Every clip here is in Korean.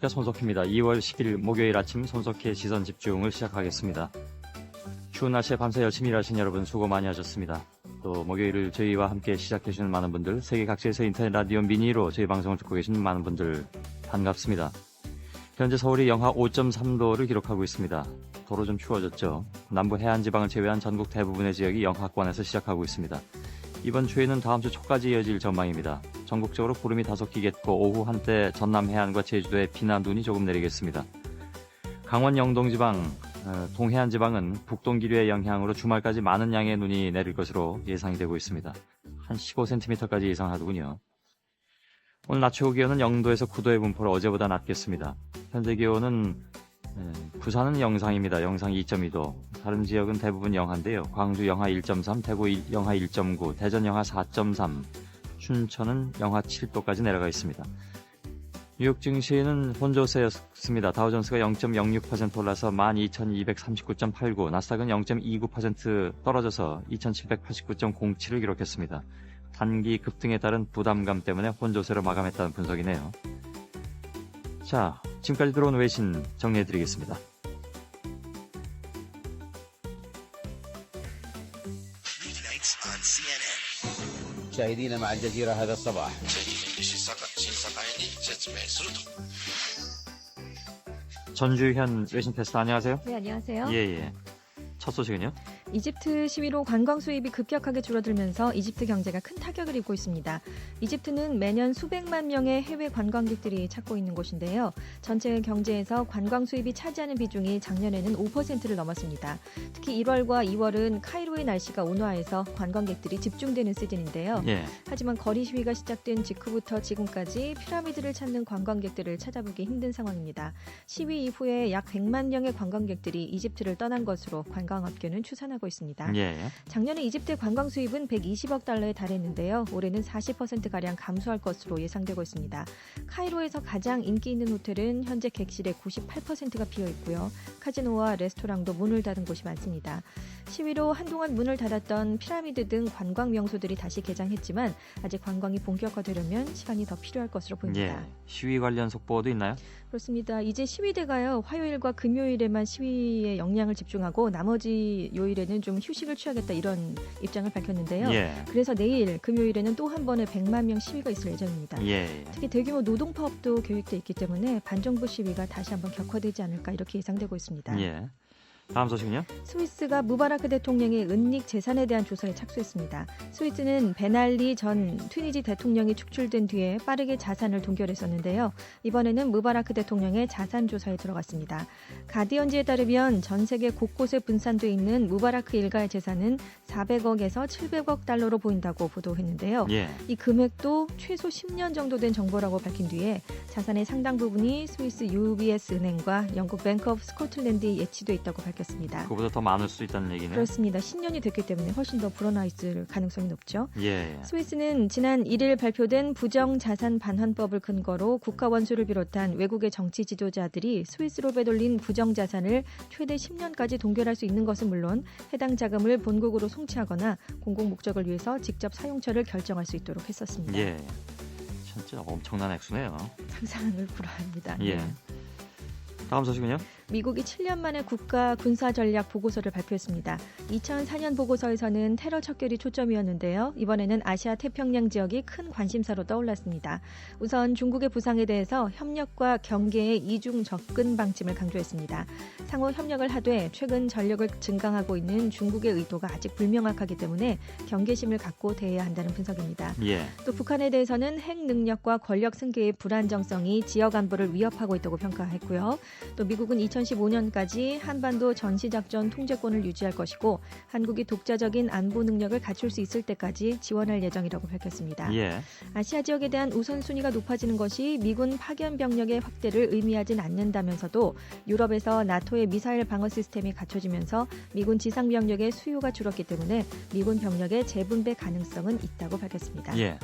안녕하십니까, 손석희입니다. 2월 10일 목요일 아침 손석희의 시선집중을 시작하겠습니다. 추운 날씨에 밤새 열심히 일하신 여러분 수고 많이 하셨습니다. 또 목요일을 저희와 함께 시작해주시는 많은 분들, 세계 각지에서 인터넷 라디오 미니로 저희 방송을 듣고 계신 많은 분들 반갑습니다. 현재 서울이 영하 5.3도를 기록하고 있습니다. 도로 좀 추워졌죠. 남부 해안지방을 제외한 전국 대부분의 지역이 영하권에서 시작하고 있습니다. 이번 추위는 다음 주 초까지 이어질 전망입니다. 전국적으로 구름이 다소 끼겠고 오후 한때 전남 해안과 제주도에 비나 눈이 조금 내리겠습니다. 강원 영동지방, 동해안 지방은 북동기류의 영향으로 주말까지 많은 양의 눈이 내릴 것으로 예상이 되고 있습니다. 한 15cm까지 예상하더군요. 오늘 낮 최고 기온은 0도에서 9도의 분포로 어제보다 낮겠습니다. 현재 기온은 부산은 영상입니다. 영상 2.2도. 다른 지역은 대부분 영하인데요. 광주 영하 1.3, 대구 영하 1.9, 대전 영하 4.3, 춘천은 영하 7도까지 내려가 있습니다. 뉴욕 증시는 혼조세였습니다. 다우존스가 0.06% 올라서 12,239.89, 나스닥은 0.29% 떨어져서 2,789.07을 기록했습니다. 단기 급등에 따른 부담감 때문에 혼조세로 마감했다는 분석이네요. 자, 지금까지 들어온 외신 정리해드리겠습니다. مشاهدينا مع الجزيرة هذا الصباح. 전주현 외신 테스트 안녕하세요. 네, 안녕하세요. 예. 첫 소식은요? 이집트 시위로 관광 수입이 급격하게 줄어들면서 이집트 경제가 큰 타격을 입고 있습니다. 이집트는 매년 수백만 명의 해외 관광객들이 찾고 있는 곳인데요. 전체 경제에서 관광 수입이 차지하는 비중이 작년에는 5%를 넘었습니다. 특히 1월과 2월은 카이로의 날씨가 온화해서 관광객들이 집중되는 시즌인데요. 예. 하지만 거리 시위가 시작된 직후부터 지금까지 피라미드를 찾는 관광객들을 찾아보기 힘든 상황입니다. 시위 이후에 약 100만 명의 관광객들이 이집트를 떠난 것으로 관광업계는 추산하고 있습니다. 예. 작년에 이집트 관광 수입은 120억 달러에 달했는데요. 올해는 40%가량 감소할 것으로 예상되고 있습니다. 카이로에서 가장 인기 있는 호텔은 현재 객실의 98%가 비어 있고요. 카지노와 레스토랑도 문을 닫은 곳이 많습니다. 시위로 한동안 문을 닫았던 피라미드 등 관광 명소들이 다시 개장했지만 아직 관광이 본격화되려면 시간이 더 필요할 것으로 보입니다. 예. 시위 관련 속보도 있나요? 그렇습니다. 이제 시위대가요, 화요일과 금요일에만 시위에 역량을 집중하고 나머지 요일에는 좀 휴식을 취하겠다 이런 입장을 밝혔는데요. 예. 그래서 내일 금요일에는 또 한 번에 100만 명 시위가 있을 예정입니다. 예. 특히 대규모 노동파업도 계획돼 있기 때문에 반정부 시위가 다시 한번 격화되지 않을까 이렇게 예상되고 있습니다. 예. 다음 소식은요? 스위스가 무바라크 대통령의 은닉 재산에 대한 조사에 착수했습니다. 스위스는 베날리 전 튀니지 대통령이 축출된 뒤에 빠르게 자산을 동결했었는데요. 이번에는 무바라크 대통령의 자산 조사에 들어갔습니다. 가디언지에 따르면 전 세계 곳곳에 분산돼 있는 무바라크 일가의 재산은 400억에서 700억 달러로 보인다고 보도했는데요. 예. 이 금액도 최소 10년 정도 된 정보라고 밝힌 뒤에 자산의 상당 부분이 스위스 UBS 은행과 영국 뱅크 오브 스코틀랜드에 예치돼 있다고 밝혔습니다. 그보다 더 많을 수 있다는 얘기네요. 그렇습니다. 10년이 됐기 때문에 훨씬 더 불어나 있을 가능성이 높죠. 예. 스위스는 지난 1일 발표된 부정자산 반환법을 근거로 국가 원수를 비롯한 외국의 정치 지도자들이 스위스로 빼돌린 부정자산을 최대 10년까지 동결할 수 있는 것은 물론 해당 자금을 본국으로 송치하거나 공공 목적을 위해서 직접 사용처를 결정할 수 있도록 했었습니다. 예. 진짜 엄청난 액수네요. 상상을 불허합니다. 예. 다음 소식은요? 미국이 7년 만에 국가 군사 전략 보고서를 발표했습니다. 2004년 보고서에서는 테러 척결이 초점이었는데요. 이번에는 아시아 태평양 지역이 큰 관심사로 떠올랐습니다. 우선 중국의 부상에 대해서 협력과 경계의 이중 접근 방침을 강조했습니다. 상호 협력을 하되 최근 전력을 증강하고 있는 중국의 의도가 아직 불명확하기 때문에 경계심을 갖고 대해야 한다는 분석입니다. 예. 또 북한에 대해서는 핵 능력과 권력 승계의 불안정성이 지역 안보를 위협하고 있다고 평가했고요. 또 미국은 2015년까지 한반도 전시작전 통제권을 유지할 것이고 한국이 독자적인 안보 능력을 갖출 수 있을 때까지 지원할 예정이라고 밝혔습니다. 예. 아시아 지역에 대한 우선순위가 높아지는 것이 미군 파견 병력의 확대를 의미하진 않는다면서도 유럽에서 나토의 미사일 방어 시스템이 갖춰지면서 미군 지상 병력의 수요가 줄었기 때문에 미군 병력의 재분배 가능성은 있다고 밝혔습니다. 예.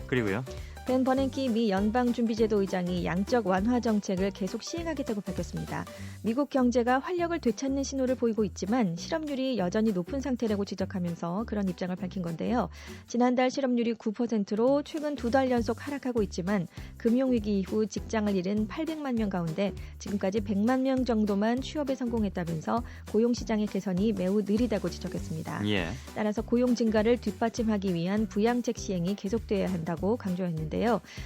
그리고요? 벤 버냉키 미 연방준비제도 의장이 양적 완화 정책을 계속 시행하겠다고 밝혔습니다. 미국 경제가 활력을 되찾는 신호를 보이고 있지만 실업률이 여전히 높은 상태라고 지적하면서 그런 입장을 밝힌 건데요. 지난달 실업률이 9%로 최근 2달 연속 하락하고 있지만 금융위기 이후 직장을 잃은 800만 명 가운데 지금까지 100만 명 정도만 취업에 성공했다면서 고용시장의 개선이 매우 느리다고 지적했습니다. 예. 따라서 고용 증가를 뒷받침하기 위한 부양책 시행이 계속돼야 한다고 강조했는데요.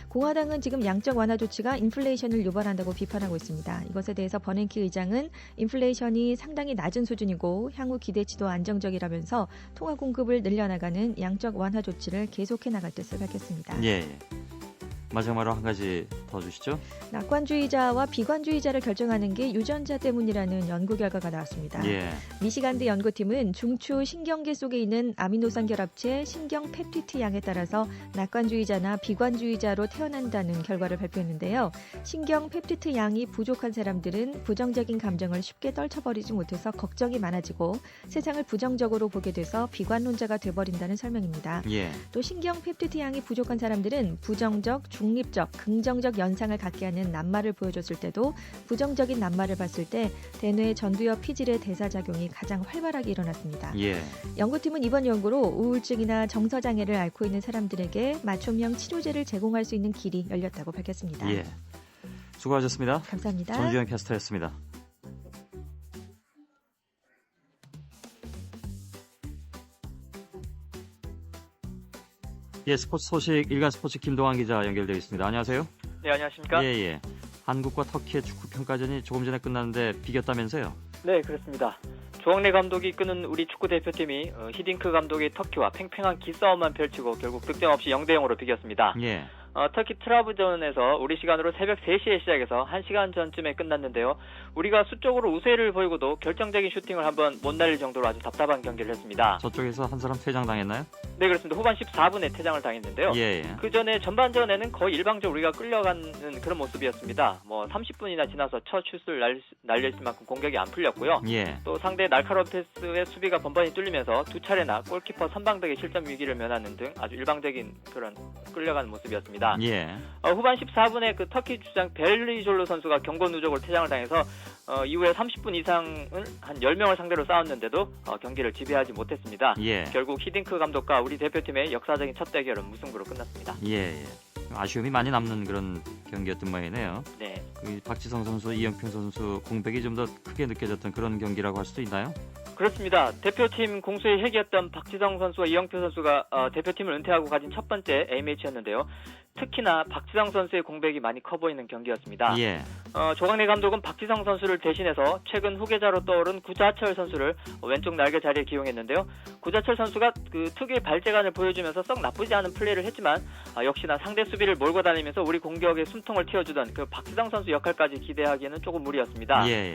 공화당은 지금 양적 완화 조치가 인플레이션을 유발한다고 비판하고 있습니다. 이것에 대해서 버냉키 의장은 인플레이션이 상당히 낮은 수준이고 향후 기대치도 안정적이라면서 통화 공급을 늘려나가는 양적 완화 조치를 계속해 나갈 뜻을 밝혔습니다. 예. 마지막으로 한 가지 더 주시죠. 낙관주의자와 비관주의자를 결정하는 게 유전자 때문이라는 연구 결과가 나왔습니다. 예. 미시간대 연구팀은 중추 신경계 속에 있는 아미노산 결합체 신경 펩티드 양에 따라서 낙관주의자나 비관주의자로 태어난다는 결과를 발표했는데요. 신경 펩티드 양이 부족한 사람들은 부정적인 감정을 쉽게 떨쳐버리지 못해서 걱정이 많아지고 세상을 부정적으로 보게 돼서 비관론자가 돼버린다는 설명입니다. 예. 또 신경 펩티드 양이 부족한 사람들은 부정적, 중립적, 긍정적 연상을 갖게 하는 낱말을 보여줬을 때도 부정적인 낱말을 봤을 때 대뇌 전두엽 피질의 대사작용이 가장 활발하게 일어났습니다. 예. 연구팀은 이번 연구로 우울증이나 정서장애를 앓고 있는 사람들에게 맞춤형 치료제를 제공할 수 있는 길이 열렸다고 밝혔습니다. 예. 수고하셨습니다. 감사합니다. 전주현 캐스터였습니다. 예, 스포츠 소식 일간 스포츠 김동환 기자 연결되어 있습니다. 안녕하세요. 네, 안녕하십니까? 예. 한국과 터키의 축구 평가전이 조금 전에 끝났는데 비겼다면서요? 네, 그렇습니다. 조항래 감독이 이끄는 우리 축구 대표팀이 히딩크 감독의 터키와 팽팽한 기싸움만 펼치고 결국 득점 없이 0대0으로 비겼습니다. 예. 터키 트라브존에서 우리 시간으로 새벽 3시에 시작해서 1시간 전쯤에 끝났는데요. 우리가 수적으로 우세를 보이고도 결정적인 슈팅을 한번 못 날릴 정도로 아주 답답한 경기를 했습니다. 저쪽에서 한 사람 퇴장당했나요? 네, 그렇습니다. 후반 14분에 퇴장을 당했는데요. 예. 그 전에 전반전에는 거의 일방적으로 우리가 끌려가는 그런 모습이었습니다. 30분이나 지나서 첫 슛을 날렸을 만큼 공격이 안 풀렸고요. 예. 또 상대 날카로운 패스의 수비가 번번이 뚫리면서 두 차례나 골키퍼 선방덕의 실점 위기를 면하는 등 아주 일방적인 그런 끌려가는 모습이었습니다. 예. 후반 14분에 그 터키 주장 벨리졸로 선수가 경고 누적으로 퇴장을 당해서 이후에 30분 이상을 한 10명을 상대로 싸웠는데도 경기를 지배하지 못했습니다. 예. 결국 히딩크 감독과 우리 대표팀의 역사적인 첫 대결은 무승부로 끝났습니다. 예. 아쉬움이 많이 남는 그런 경기였던 모양이네요. 네. 박지성 선수, 이영표 선수 공백이 좀 더 크게 느껴졌던 그런 경기라고 할 수도 있나요? 그렇습니다. 대표팀 공수의 핵이었던 박지성 선수와 이영표 선수가 대표팀을 은퇴하고 가진 첫 번째 A매치였는데요. 특히나 박지성 선수의 공백이 많이 커 보이는 경기였습니다. 예. 조강래 감독은 박지성 선수를 대신해서 최근 후계자로 떠오른 구자철 선수를 왼쪽 날개 자리에 기용했는데요. 구자철 선수가 그 특유의 발재간을 보여주면서 썩 나쁘지 않은 플레이를 했지만 역시나 상대 수비를 몰고 다니면서 우리 공격의 숨통을 틔워주던 그 박지성 선수 역할까지 기대하기에는 조금 무리였습니다. 예.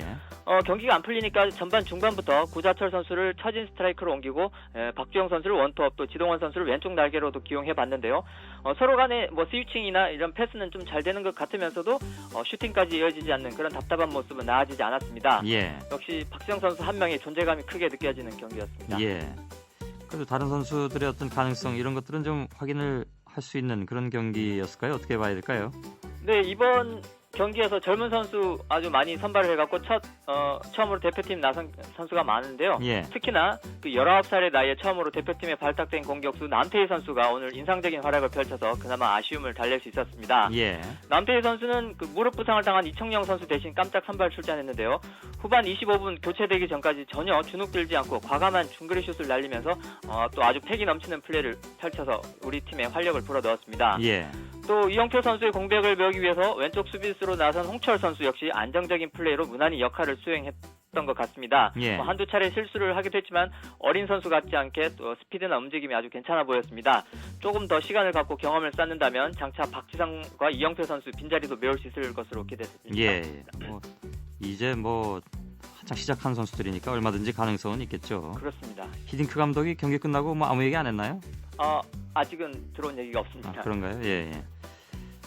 경기가 안 풀리니까 전반 중반부터 구자철 선수를 처진 스트라이커로 옮기고 박주영 선수를 원톱, 또 지동원 선수를 왼쪽 날개로도 기용해봤는데요. 서로 간에 스위칭이나 이런 패스는 좀 잘 되는 것 같으면서도 슈팅까지 이어지지 않는 그런 답답한 모습은 나아지지 않았습니다. 예. 역시 박지성 선수 한 명의 존재감이 크게 느껴지는 경기였습니다. 예. 그래도 다른 선수들의 어떤 가능성 이런 것들은 좀 확인을 할 수 있는 그런 경기였을까요? 어떻게 봐야 될까요? 네, 이번 경기에서 젊은 선수 아주 많이 선발을 해갖고 처음으로 대표팀 나선 선수가 많은데요. 예. 특히나 그 19살의 나이에 처음으로 대표팀에 발탁된 공격수 남태희 선수가 오늘 인상적인 활약을 펼쳐서 그나마 아쉬움을 달랠 수 있었습니다. 예. 남태희 선수는 그 무릎 부상을 당한 이청용 선수 대신 깜짝 선발 출전했는데요. 후반 25분 교체되기 전까지 전혀 주눅들지 않고 과감한 중거리 슛을 날리면서 또 아주 패기 넘치는 플레이를 펼쳐서 우리 팀에 활력을 불어넣었습니다. 예. 또 이영표 선수의 공백을 메우기 위해서 왼쪽 수비수로 나선 홍철 선수 역시 안정적인 플레이로 무난히 역할을 수행했던 것 같습니다. 예. 한두 차례 실수를 하기도 했지만 어린 선수 같지 않게 또 스피드나 움직임이 아주 괜찮아 보였습니다. 조금 더 시간을 갖고 경험을 쌓는다면 장차 박지성과 이영표 선수 빈자리도 메울 수 있을 것으로 기대됩니다. 예. 이제 한창 시작한 선수들이니까 얼마든지 가능성은 있겠죠. 그렇습니다. 히딩크 감독이 경기 끝나고 아무 얘기 안 했나요? 아직은 들어온 얘기가 없습니다. 그런가요? 예.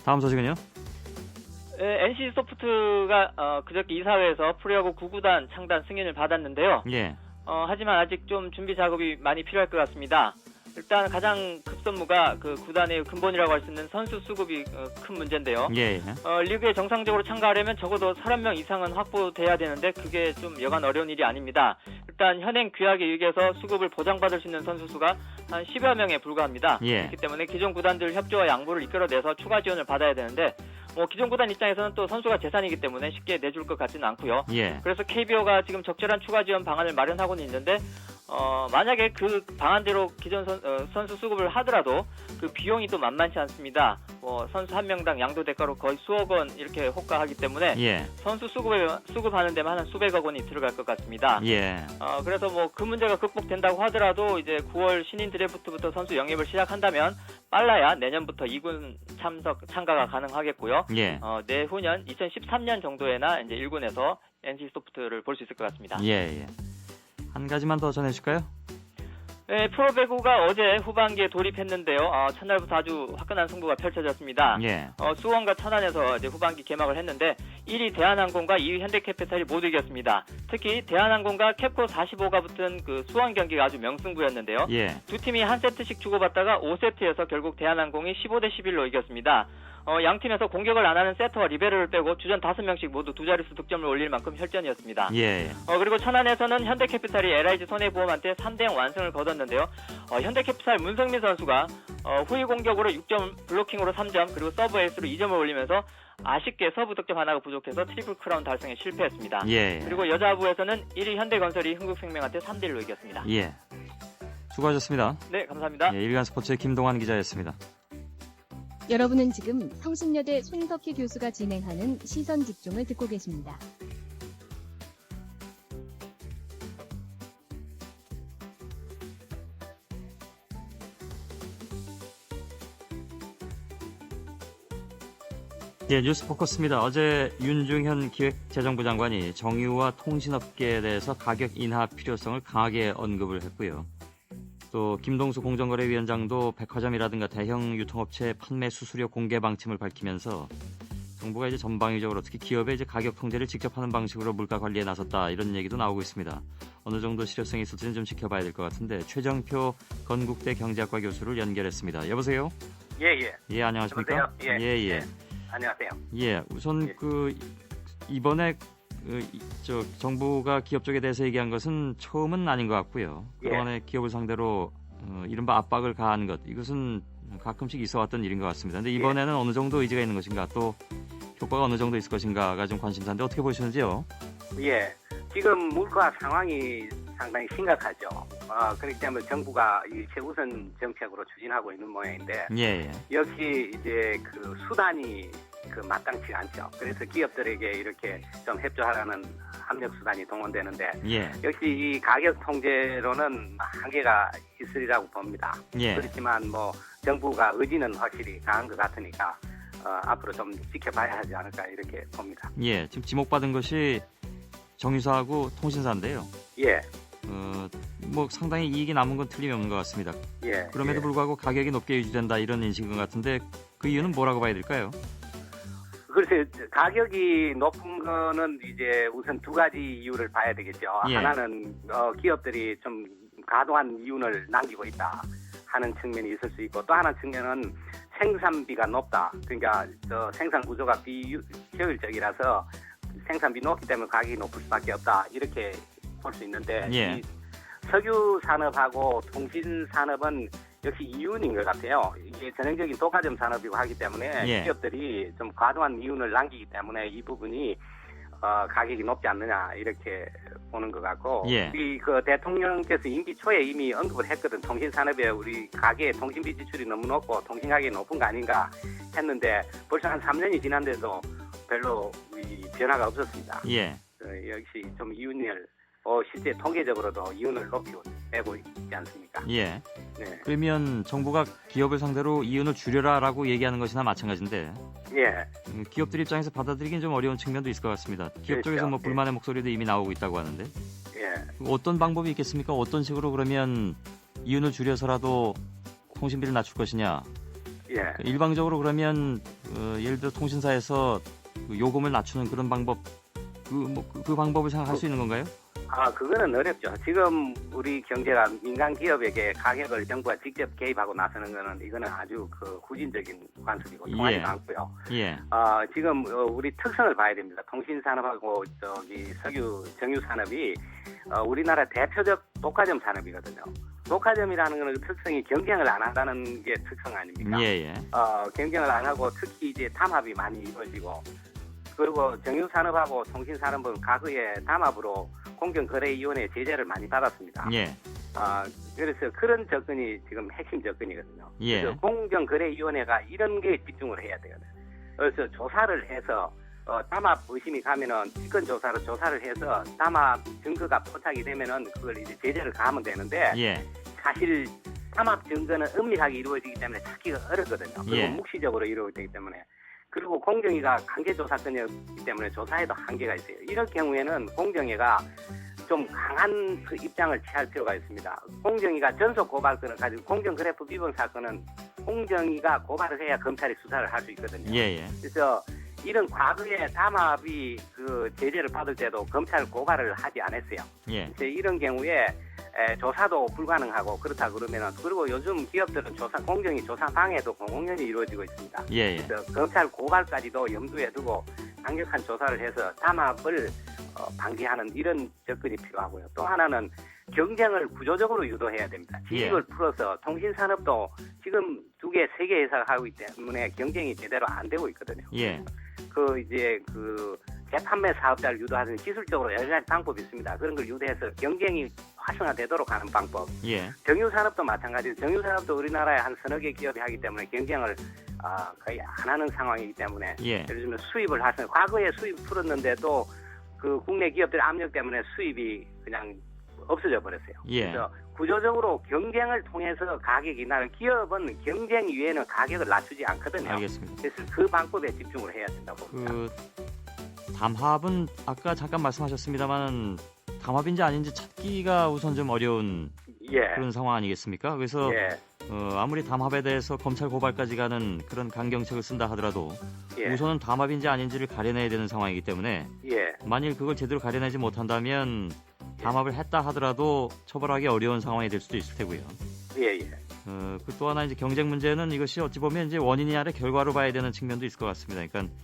다음 소식은요? NC 소프트가 그저께 이사회에서 프로야구 9구단 창단 승인을 받았는데요. 예. 하지만 아직 좀 준비 작업이 많이 필요할 것 같습니다. 일단 가장 급선무가 그 구단의 근본이라고 할 수 있는 선수 수급이 큰 문제인데요. 예. 리그에 정상적으로 참가하려면 적어도 30명 이상은 확보돼야 되는데 그게 좀 여간 어려운 일이 아닙니다. 일단 현행 규약에 의해서 수급을 보장받을 수 있는 선수 수가 한 10여 명에 불과합니다. 예. 그렇기 때문에 기존 구단들 협조와 양보를 이끌어내서 추가 지원을 받아야 되는데 기존 구단 입장에서는 또 선수가 재산이기 때문에 쉽게 내줄 것 같지는 않고요. 예. 그래서 KBO가 지금 적절한 추가 지원 방안을 마련하고는 있는데 만약에 그 방안대로 기존 선수 수급을 하더라도 그 비용이 또 만만치 않습니다. 선수 한 명당 양도 대가로 거의 수억 원 이렇게 호가하기 때문에 예. 선수 수급하는 데만 한 수백억 원이 들어갈 것 같습니다. 예. 그래서 그 문제가 극복된다고 하더라도 이제 9월 신인 드래프트부터 선수 영입을 시작한다면 빨라야 내년부터 2군 참가가 가능하겠고요. 예. 내후년 2013년 정도에나 이제 1군에서 NC 소프트를 볼 수 있을 것 같습니다. 예. 한 가지만 더 전해주실까요? 네, 프로배구가 어제 후반기에 돌입했는데요. 첫날부터 아주 화끈한 승부가 펼쳐졌습니다. 예. 수원과 천안에서 이제 후반기 개막을 했는데 1위 대한항공과 2위 현대캐피탈이 모두 이겼습니다. 특히 대한항공과 캡코 45가 붙은 그 수원 경기가 아주 명승부였는데요. 예. 두 팀이 한 세트씩 주고받다가 5세트에서 결국 대한항공이 15대11로 이겼습니다. 양 팀에서 공격을 안 하는 세터와 리베로를 빼고 주전 5명씩 모두 두 자릿수 득점을 올릴 만큼 혈전이었습니다. 예. 그리고 천안에서는 현대캐피탈이 LIG 손해보험한테 3대0 완승을 거뒀는데요. 현대캐피탈 문성민 선수가 후위 공격으로 6점, 블로킹으로 3점, 그리고 서브 에이스로 2점을 올리면서 아쉽게 서브 득점 하나가 부족해서 트리플 크라운 달성에 실패했습니다. 예. 그리고 여자부에서는 1위 현대건설이 흥국생명한테 3대1로 이겼습니다. 예. 수고하셨습니다. 네, 감사합니다. 예, 일간 스포츠의 김동환 기자였습니다. 여러분은 지금 성신여대 손석희 교수가 진행하는 시선 집중을 듣고 계십니다. 예, 뉴스 포커스입니다. 어제 윤중현 기획재정부 장관이 정유와 통신업계에 대해서 가격 인하 필요성을 강하게 언급을 했고요. 또 김동수 공정거래위원장도 백화점이라든가 대형 유통업체 판매 수수료 공개 방침을 밝히면서 정부가 이제 전방위적으로 특히 기업의 이제 가격 통제를 직접 하는 방식으로 물가 관리에 나섰다 이런 얘기도 나오고 있습니다. 어느 정도 실효성이 있을지는 좀 지켜봐야 될 것 같은데 최정표 건국대 경제학과 교수를 연결했습니다. 여보세요? 예. 예, 안녕하십니까? 여보세요? 예. 안녕하세요. 예, 우선 예. 이번에 정부가 기업 쪽에 대해서 얘기한 것은 처음은 아닌 것 같고요. 예. 그동안에 기업을 상대로 이른바 압박을 가한 것, 이것은 가끔씩 있어왔던 일인 것 같습니다. 근데 이번에는 어느 정도 의지가 있는 것인가, 또 효과가 어느 정도 있을 것인가가 좀 관심사인데 어떻게 보시는지요? 예. 지금 물가 상황이 상당히 심각하죠. 그렇기 때문에 정부가 이 최우선 정책으로 추진하고 있는 모양인데 예. 역시 이제 그 수단이 마땅치 않죠. 그래서 기업들에게 이렇게 좀 협조하라는 압력 수단이 동원되는데 예. 역시 이 가격 통제로는 한계가 있으리라고 봅니다. 예. 그렇지만 정부가 의지는 확실히 강한 것 같으니까 앞으로 좀 지켜봐야 하지 않을까 이렇게 봅니다. 예. 지금 지목받은 것이 정유사하고 통신사인데요. 예. 상당히 이익이 남은 건 틀림이 없는 것 같습니다. 예. 그럼에도 불구하고 가격이 높게 유지된다 이런 인식인 것 같은데 그 이유는 뭐라고 봐야 될까요? 글쎄, 가격이 높은 거는 이제 우선 두 가지 이유를 봐야 되겠죠. 예. 하나는 기업들이 좀 과도한 이윤을 남기고 있다 하는 측면이 있을 수 있고, 또 하나 측면은 생산비가 높다. 그러니까 생산 구조가 비효율적이라서 생산비 높기 때문에 가격이 높을 수밖에 없다. 이렇게 볼 수 있는데 예. 이 석유 산업하고 통신 산업은 역시 이윤인 것 같아요. 이게 전형적인 독과점 산업이고 하기 때문에 예. 기업들이 좀 과도한 이윤을 남기기 때문에 이 부분이 가격이 높지 않느냐 이렇게 보는 것 같고, 예. 우리 대통령께서 임기 초에 이미 언급을 했거든. 통신 산업에 우리 가계 통신비 지출이 너무 높고 통신 가격이 높은 거 아닌가 했는데 벌써 한 3년이 지난데도 별로 이 변화가 없었습니다. 예. 역시 좀 이윤을 실제 통계적으로도 이윤을 높이고 빼고 있지 않습니까? 예. 네. 그러면 정부가 기업을 상대로 이윤을 줄여라라고 얘기하는 것이나 마찬가지인데 예. 기업들 입장에서 받아들이긴 좀 어려운 측면도 있을 것 같습니다. 기업 그렇죠. 쪽에서 예. 불만의 목소리도 이미 나오고 있다고 하는데 예. 어떤 방법이 있겠습니까? 어떤 식으로 그러면 이윤을 줄여서라도 통신비를 낮출 것이냐? 예. 일방적으로 그러면 예를 들어 통신사에서 요금을 낮추는 그런 방법 그 방법을 생각할 수 있는 건가요? 그거는 어렵죠. 지금 우리 경제가 민간 기업에게 가격을 정부가 직접 개입하고 나서는 거는 이거는 아주 그 후진적인 관습이고 통하지도 않고요. 예. 지금 우리 특성을 봐야 됩니다. 통신산업하고 석유 정유 산업이 우리나라 대표적 독과점 산업이거든요. 독과점이라는 거는 특성이 경쟁을 안 한다는 게 특성 아닙니까? 예. 경쟁을 안 하고 특히 이제 담합이 많이 이루어지고 그리고 정유산업하고 통신산업은 과거에 담합으로 공정거래위원회 제재를 많이 받았습니다. 예. 그래서 그런 접근이 지금 핵심 접근이거든요. 예. 그래서 공정거래위원회가 이런 게 집중을 해야 되거든요. 그래서 조사를 해서 담합 의심이 가면은 직권 조사를 해서 담합 증거가 포착이 되면은 그걸 이제 제재를 가하면 되는데 예. 사실 담합 증거는 은밀하게 이루어지기 때문에 찾기가 어렵거든요. 그리고 예. 묵시적으로 이루어지기 때문에. 그리고 공정위가 강제조사권이기 때문에 조사에도 한계가 있어요. 이럴 경우에는 공정위가 좀 강한 그 입장을 취할 필요가 있습니다. 공정위가 전속 고발권을 가지고 공정거래법 위반 사건은 공정위가 고발을 해야 검찰이 수사를 할 수 있거든요. 예. 그래서 이런 과거에 담합이 그 제재를 받을 때도 검찰 고발을 하지 않았어요. 예. 그래서 이런 경우에 조사도 불가능하고 그렇다 그러면은 그리고 요즘 기업들은 공정위 조사 방해도 공공연히 이루어지고 있습니다. 예. 그래서 검찰 고발까지도 염두에 두고 강력한 조사를 해서 담합을 방지하는 이런 접근이 필요하고요. 또 하나는 경쟁을 구조적으로 유도해야 됩니다. 지식을 풀어서 통신산업도 지금 2개, 3개 회사가 하고 있기 때문에 경쟁이 제대로 안 되고 있거든요. 예. 재판매 사업자를 유도하는 기술적으로 여러 가지 방법이 있습니다. 그런 걸 유도해서 경쟁이 활성화되도록 하는 방법. 예. 정유산업도 마찬가지로 정유산업도 우리나라에 한 서너 개 기업이 하기 때문에 경쟁을 거의 안 하는 상황이기 때문에 예. 예를 들면 수입을 하서 과거에 수입 풀었는데도 그 국내 기업들 압력 때문에 수입이 그냥 없어져 버렸어요. 예. 그래서 구조적으로 경쟁을 통해서 가격이 나는 기업은 경쟁 위에는 가격을 낮추지 않거든요. 알겠습니다. 그래서 그 방법에 집중을 해야 된다고 봅니다. 담합은 아까 잠깐 말씀하셨습니다만 담합인지 아닌지 찾기가 우선 좀 어려운 그런 상황 아니겠습니까? 그래서 아무리 담합에 대해서 검찰 고발까지 가는 그런 강경책을 쓴다 하더라도 우선은 담합인지 아닌지를 가려내야 되는 상황이기 때문에 만일 그걸 제대로 가려내지 못한다면 담합을 했다 하더라도 처벌하기 어려운 상황이 될 수도 있을 테고요. 또 하나 이제 경쟁 문제는 이것이 어찌 보면 이제 원인이 아니라 결과로 봐야 되는 측면도 있을 것 같습니다. 그러니까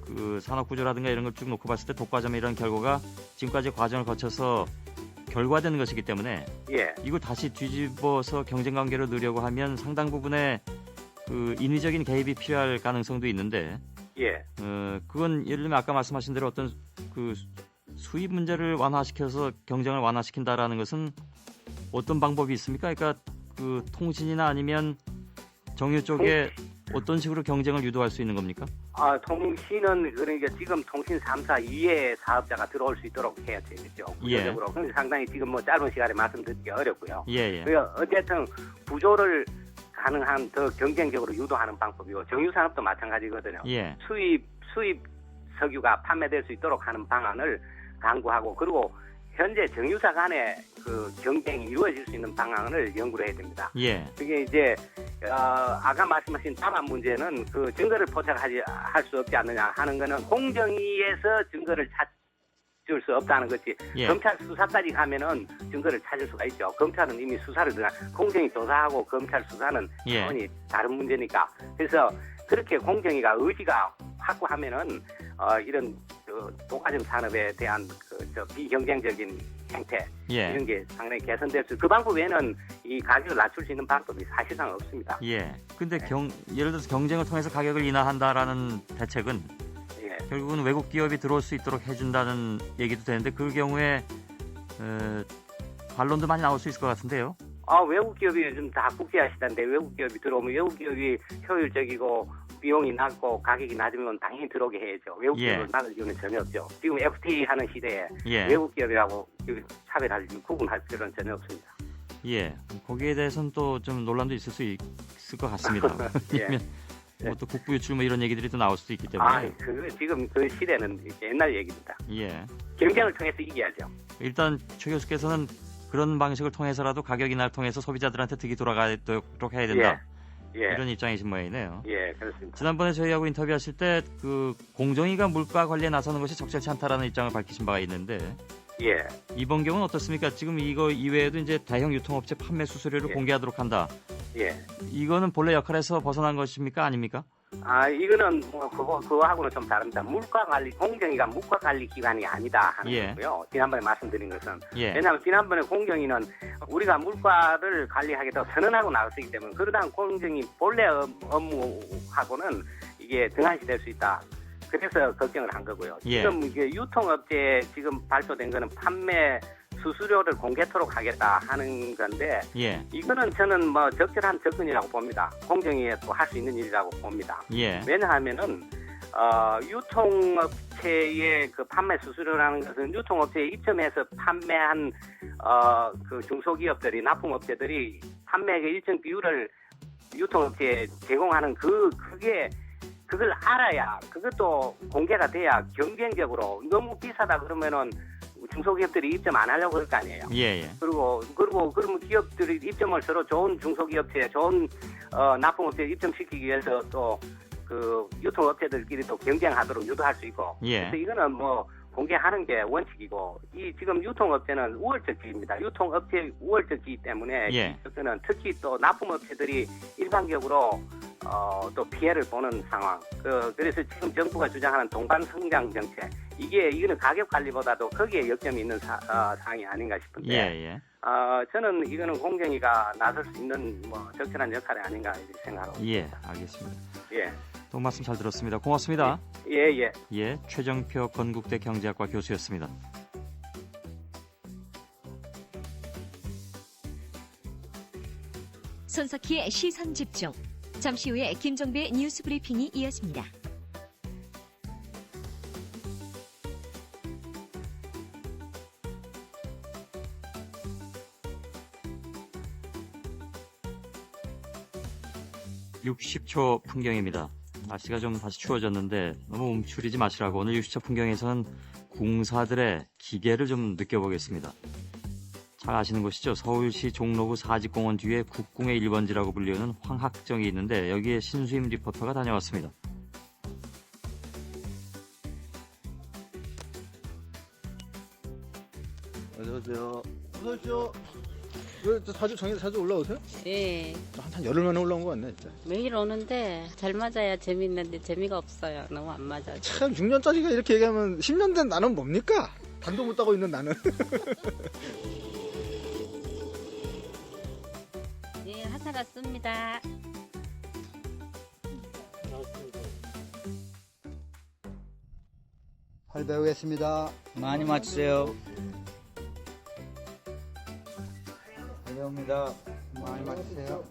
그 산업 구조라든가 이런 걸 쭉 놓고 봤을 때 독과점이라는 결과가 지금까지 과정을 거쳐서 결과되는 것이기 때문에 이걸 다시 뒤집어서 경쟁 관계로 넣으려고 하면 상당 부분의 그 인위적인 개입이 필요할 가능성도 있는데 그건 예를 들면 아까 말씀하신 대로 어떤 그 수입 문제를 완화시켜서 경쟁을 완화시킨다라는 것은 어떤 방법이 있습니까? 그러니까 그 통신이나 아니면 정유 쪽에 어떤 식으로 경쟁을 유도할 수 있는 겁니까? 통신은 그러니까 지금 통신 3사 이외의 사업자가 들어올 수 있도록 해야 되겠죠. 구조적으로. 근데 상당히 지금 짧은 시간에 말씀드리기 어렵고요. 그러니까 어쨌든 구조를 가능한 더 경쟁적으로 유도하는 방법이고 정유산업도 마찬가지거든요. 수입 석유가 판매될 수 있도록 하는 방안을 강구하고 그리고 현재 정유사 간의 그 경쟁이 이루어질 수 있는 방안을 연구를 해야 됩니다. 그게 이제 아까 말씀하신 담합 문제는 그 증거를 포착할 수 없지 않느냐 하는 거는 공정위에서 증거를 찾을 수 없다는 것이 검찰 수사까지 가면은 증거를 찾을 수가 있죠. 검찰은 이미 수사를 공정위 조사하고 검찰 수사는 차원이 다른 문제니까. 그래서 그렇게 공정위가 의지가 확고하면은 이런 독과점 산업에 대한 비경쟁적인 행태 이런 게 상당히 개선될 수. 그 방법 외에는 이 가격을 낮출 수 있는 방법이 사실상 없습니다. 근데 예를 들어서 경쟁을 통해서 가격을 인하한다라는 대책은 결국은 외국 기업이 들어올 수 있도록 해준다는 얘기도 되는데 그 경우에 반론도 많이 나올 수 있을 것 같은데요. 외국 기업이 요즘 다 국제화시다는데 외국 기업이 들어오면 외국 기업이 효율적이고 비용이 낮고 가격이 낮으면 당연히 들어오게 해야죠. 외국 기업을 막을 이유는 전혀 없죠. 지금 FTA 하는 시대에 외국 기업이라고 차별할 구분할 필요는 전혀 없습니다. 거기에 대해서는 또 좀 논란도 있을 수 있을 것 같습니다. 왜냐면 또 국부 유출 뭐 이런 얘기들이 또 나올 수도 있기 때문에. 지금 그 시대는 옛날 얘기입니다. 경쟁을 통해서 이겨야죠. 일단 최 교수께서는 그런 방식을 통해서라도 가격 인하를 통해서 소비자들한테 득이 돌아가도록 해야 된다. 이런 입장이신 모양이네요. 그렇습니다. 지난번에 저희하고 인터뷰하실 때 그 공정위가 물가 관리에 나서는 것이 적절치 않다라는 입장을 밝히신 바가 있는데 예, 이번 경우는 어떻습니까? 지금 이거 이외에도 이제 대형 유통업체 판매 수수료를 예. 공개하도록 한다. 예. 이거는 본래 역할에서 벗어난 것입니까? 아닙니까? 이거는 뭐 그거하고는 좀 다릅니다. 공정위가 물가 관리 기관이 아니다 하는 예. 거고요. 지난번에 말씀드린 것은 예. 왜냐하면 지난번에 공정위는 우리가 물가를 관리하겠다고 선언하고 나왔기 때문에 그러다 공정위 본래 업무하고는 이게 등한시 될 수 있다. 그래서 걱정을 한 거고요. 예. 지금 이게 유통업체에 지금 발표된 거는 판매 수수료를 공개토록 하겠다 하는 건데 예. 이거는 저는 뭐 적절한 접근이라고 봅니다. 공정위에 또 할 수 있는 일이라고 봅니다. 예. 왜냐하면은 유통업체의 그 판매 수수료라는 것은 유통업체에 입점해서 판매한 그 중소기업들이 납품업체들이 판매액의 일정 비율을 유통업체에 제공하는 그걸 알아야 그것도 공개가 돼야 경쟁적으로 너무 비싸다 그러면은 중소기업들이 입점 안 하려고 그럴 거 아니에요. 예. 예. 그리고 그러면 기업들이 입점을 서로 좋은 중소기업체, 좋은 납품업체에 입점시키기 위해서 또 그 유통업체들끼리 또 경쟁하도록 유도할 수 있고. 예. 그래서 이거는 뭐 공개하는 게 원칙이고 이 지금 유통업체는 우월적지입니다. 유통업체 우월적지이기 때문에 예. 그는 특히 또 납품업체들이 일반적으로 또 피해를 보는 상황. 그래서 지금 정부가 주장하는 동반 성장 정책 이거는 가격 관리보다도 거기에 역점이 있는 사항이 아닌가 싶은데. 예. 저는 이거는 공정위가 나설 수 있는 뭐 적절한 역할이 아닌가 이렇게 생각하고 예. 있습니다. 알겠습니다. 예. 또 말씀 잘 들었습니다. 고맙습니다. 예. 예. 최정표 건국대 경제학과 교수였습니다. 손석희의 시선 집중. 잠시 후에 김종배의 뉴스 브리핑이 이어집니다. (60초) 풍경입니다. 날씨가 좀 다시 추워졌는데 너무 움츠리지 마시라고 오늘 60초 풍경에서는 궁사들의 기계를 좀 느껴보겠습니다. 잘 아시는 곳이죠. 서울시 종로구 사직공원 뒤에 국궁의 1번지라고 불리우는 황학정이 있는데 여기에 신수임 리포터가 다녀왔습니다. 안녕하세요. 어서 오십시오. 왜 자주 올라오세요? 예, 한 열흘 만에 올라온 거 같네, 진짜. 매일 오는데 잘 맞아야 재밌는데 재미가 없어요. 너무 안 맞아요. 참 6년짜리가 이렇게 얘기하면 10년 된 나는 뭡니까? 단도 못 따고 있는 나는. 예, 하사 갔습니다. 팔 배우겠습니다. 많이 맞추세요. 팔 배웁니다. 많이 맞으세요.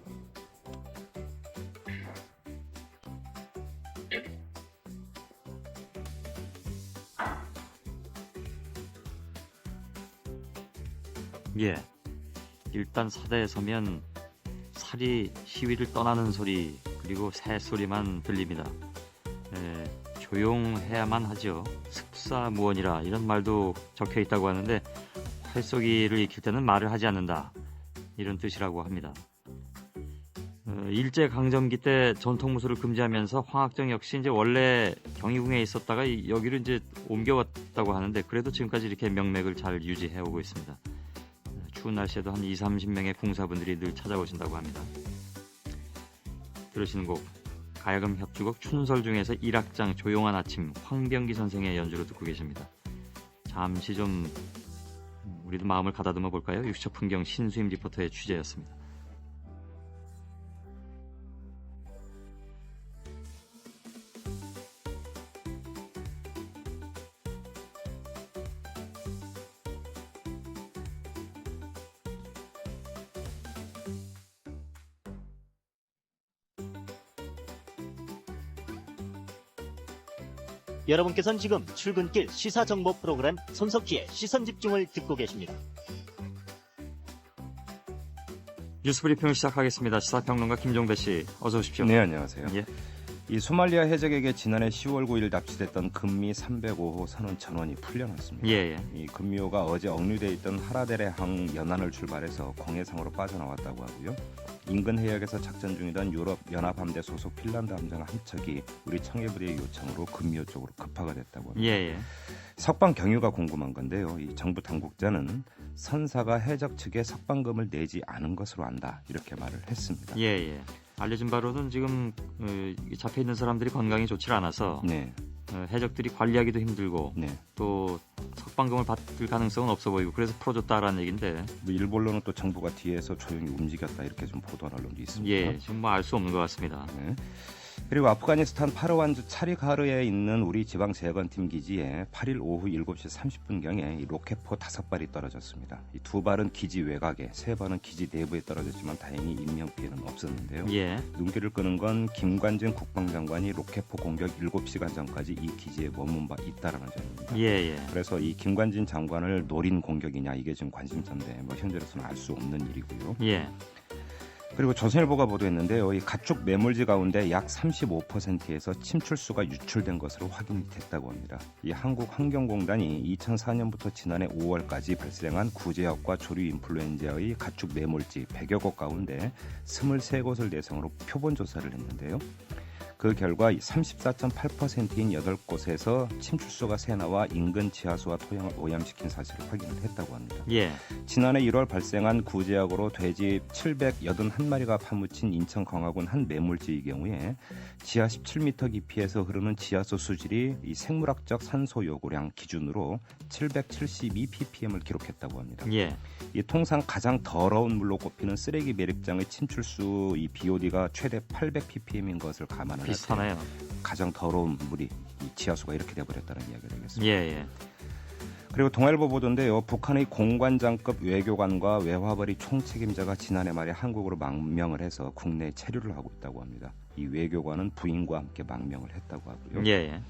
예. 일단 사대에 서면 살이 시위를 떠나는 소리 그리고 새 소리만 들립니다. 조용해야만 하죠. 습사무원이라 이런 말도 적혀 있다고 하는데 활쏘기를 익힐 때는 말을 하지 않는다. 이런 뜻이라고 합니다. 일제강점기 때 전통무술을 금지하면서 황학정 역시 이제 원래 경희궁에 있었다가 여기를 이제 옮겨왔다고 하는데 그래도 지금까지 이렇게 명맥을 잘 유지해 오고 있습니다. 추운 날씨에도 한 20-30명의 궁사분들이 늘 찾아오신다고 합니다. 들으시는 곡 가야금 협주곡 춘설 중에서 1악장 조용한 아침 황병기 선생의 연주로 듣고 계십니다. 잠시 좀 우리도 마음을 가다듬어 볼까요? 60초 풍경 신수임 리포터의 취재였습니다. 여러분께서는 지금 출근길 시사정보 프로그램 손석희의 시선집중을 듣고 계십니다. 뉴스브리핑을 시작하겠습니다. 시사평론가 김종배 씨 어서 오십시오. 네, 안녕하세요. 예. 이 소말리아 해적에게 지난해 10월 9일 납치됐던 금미 305호 선원 전원이 풀려났습니다. 예, 예. 이 금미호가 어제 억류돼 있던 하라데레항 연안을 출발해서 공해상으로 빠져나왔다고 하고요. 인근 해역에서 작전 중이던 유럽 연합함대 소속 핀란드 함정 한 척이 우리 청해부대의 요청으로 금미호 쪽으로 급파가 됐다고 합니다. 예, 예. 석방 경유가 궁금한 건데요. 이 정부 당국자는 선사가 해적 측에 석방금을 내지 않은 것으로 안다 이렇게 말을 했습니다. 예, 예. 알려진 바로는 지금 잡혀 있는 사람들이 건강이 좋지 않아서 네. 해적들이 관리하기도 힘들고 네. 또 석방금을 받을 가능성은 없어 보이고 그래서 풀어줬다라는 얘기인데. 뭐 일본로는 또 정부가 뒤에서 조용히 움직였다 이렇게 좀 보도한 언론도 있습니다. 예, 지금 뭐 알 수 없는 것 같습니다. 네. 그리고 아프가니스탄 파르완주 차리가르에 있는 우리 지방 재건팀 기지에 8일 오후 7시 30분경에 로켓포 5발이 떨어졌습니다. 이 2발은 기지 외곽에, 3발은 기지 내부에 떨어졌지만 다행히 인명 피해는 없었는데요. 예. 눈길을 끄는 건 김관진 국방장관이 로켓포 공격 7시간 전까지 이 기지에 머문 바 있다라는 점입니다. 예, 예. 그래서 이 김관진 장관을 노린 공격이냐 이게 지금 관심사인데 뭐 현재로서는 알 수 없는 일이고요. 예. 그리고 조선일보가 보도했는데요. 이 가축 매물지 가운데 약 35%에서 침출수가 유출된 것으로 확인이 됐다고 합니다. 이 한국환경공단이 2004년부터 지난해 5월까지 발생한 구제역과 조류 인플루엔자의 가축 매물지 100여 곳 가운데 23곳을 대상으로 표본 조사를 했는데요. 그 결과 34.8%인 8곳에서 침출수가 새나와 인근 지하수와 토양을 오염시킨 사실을 확인을 했다고 합니다. 예. 지난해 1월 발생한 구제약으로 돼지 781마리가 파묻힌 인천 광화군 한 매물지의 경우에 지하 17m 깊이에서 흐르는 지하수 수질이 이 생물학적 산소 요구량 기준으로 772ppm을 기록했다고 합니다. 예. 이 통상 가장 더러운 물로 꼽히는 쓰레기 매립장의 침출수 이 BOD가 최대 800ppm인 것을 감안을 비슷하네요. 가장 더러운 물이 이 지하수가 이렇게 돼버렸다는 이야기가 되겠습니다. 예, 예. 그리고 동아일보 보도인데요. 북한의 공관장급 외교관과 외화벌이 총책임자가 지난해 말에 한국으로 망명을 해서 국내에 체류를 하고 있다고 합니다. 이 외교관은 부인과 함께 망명을 했다고 하고요. 예, 예.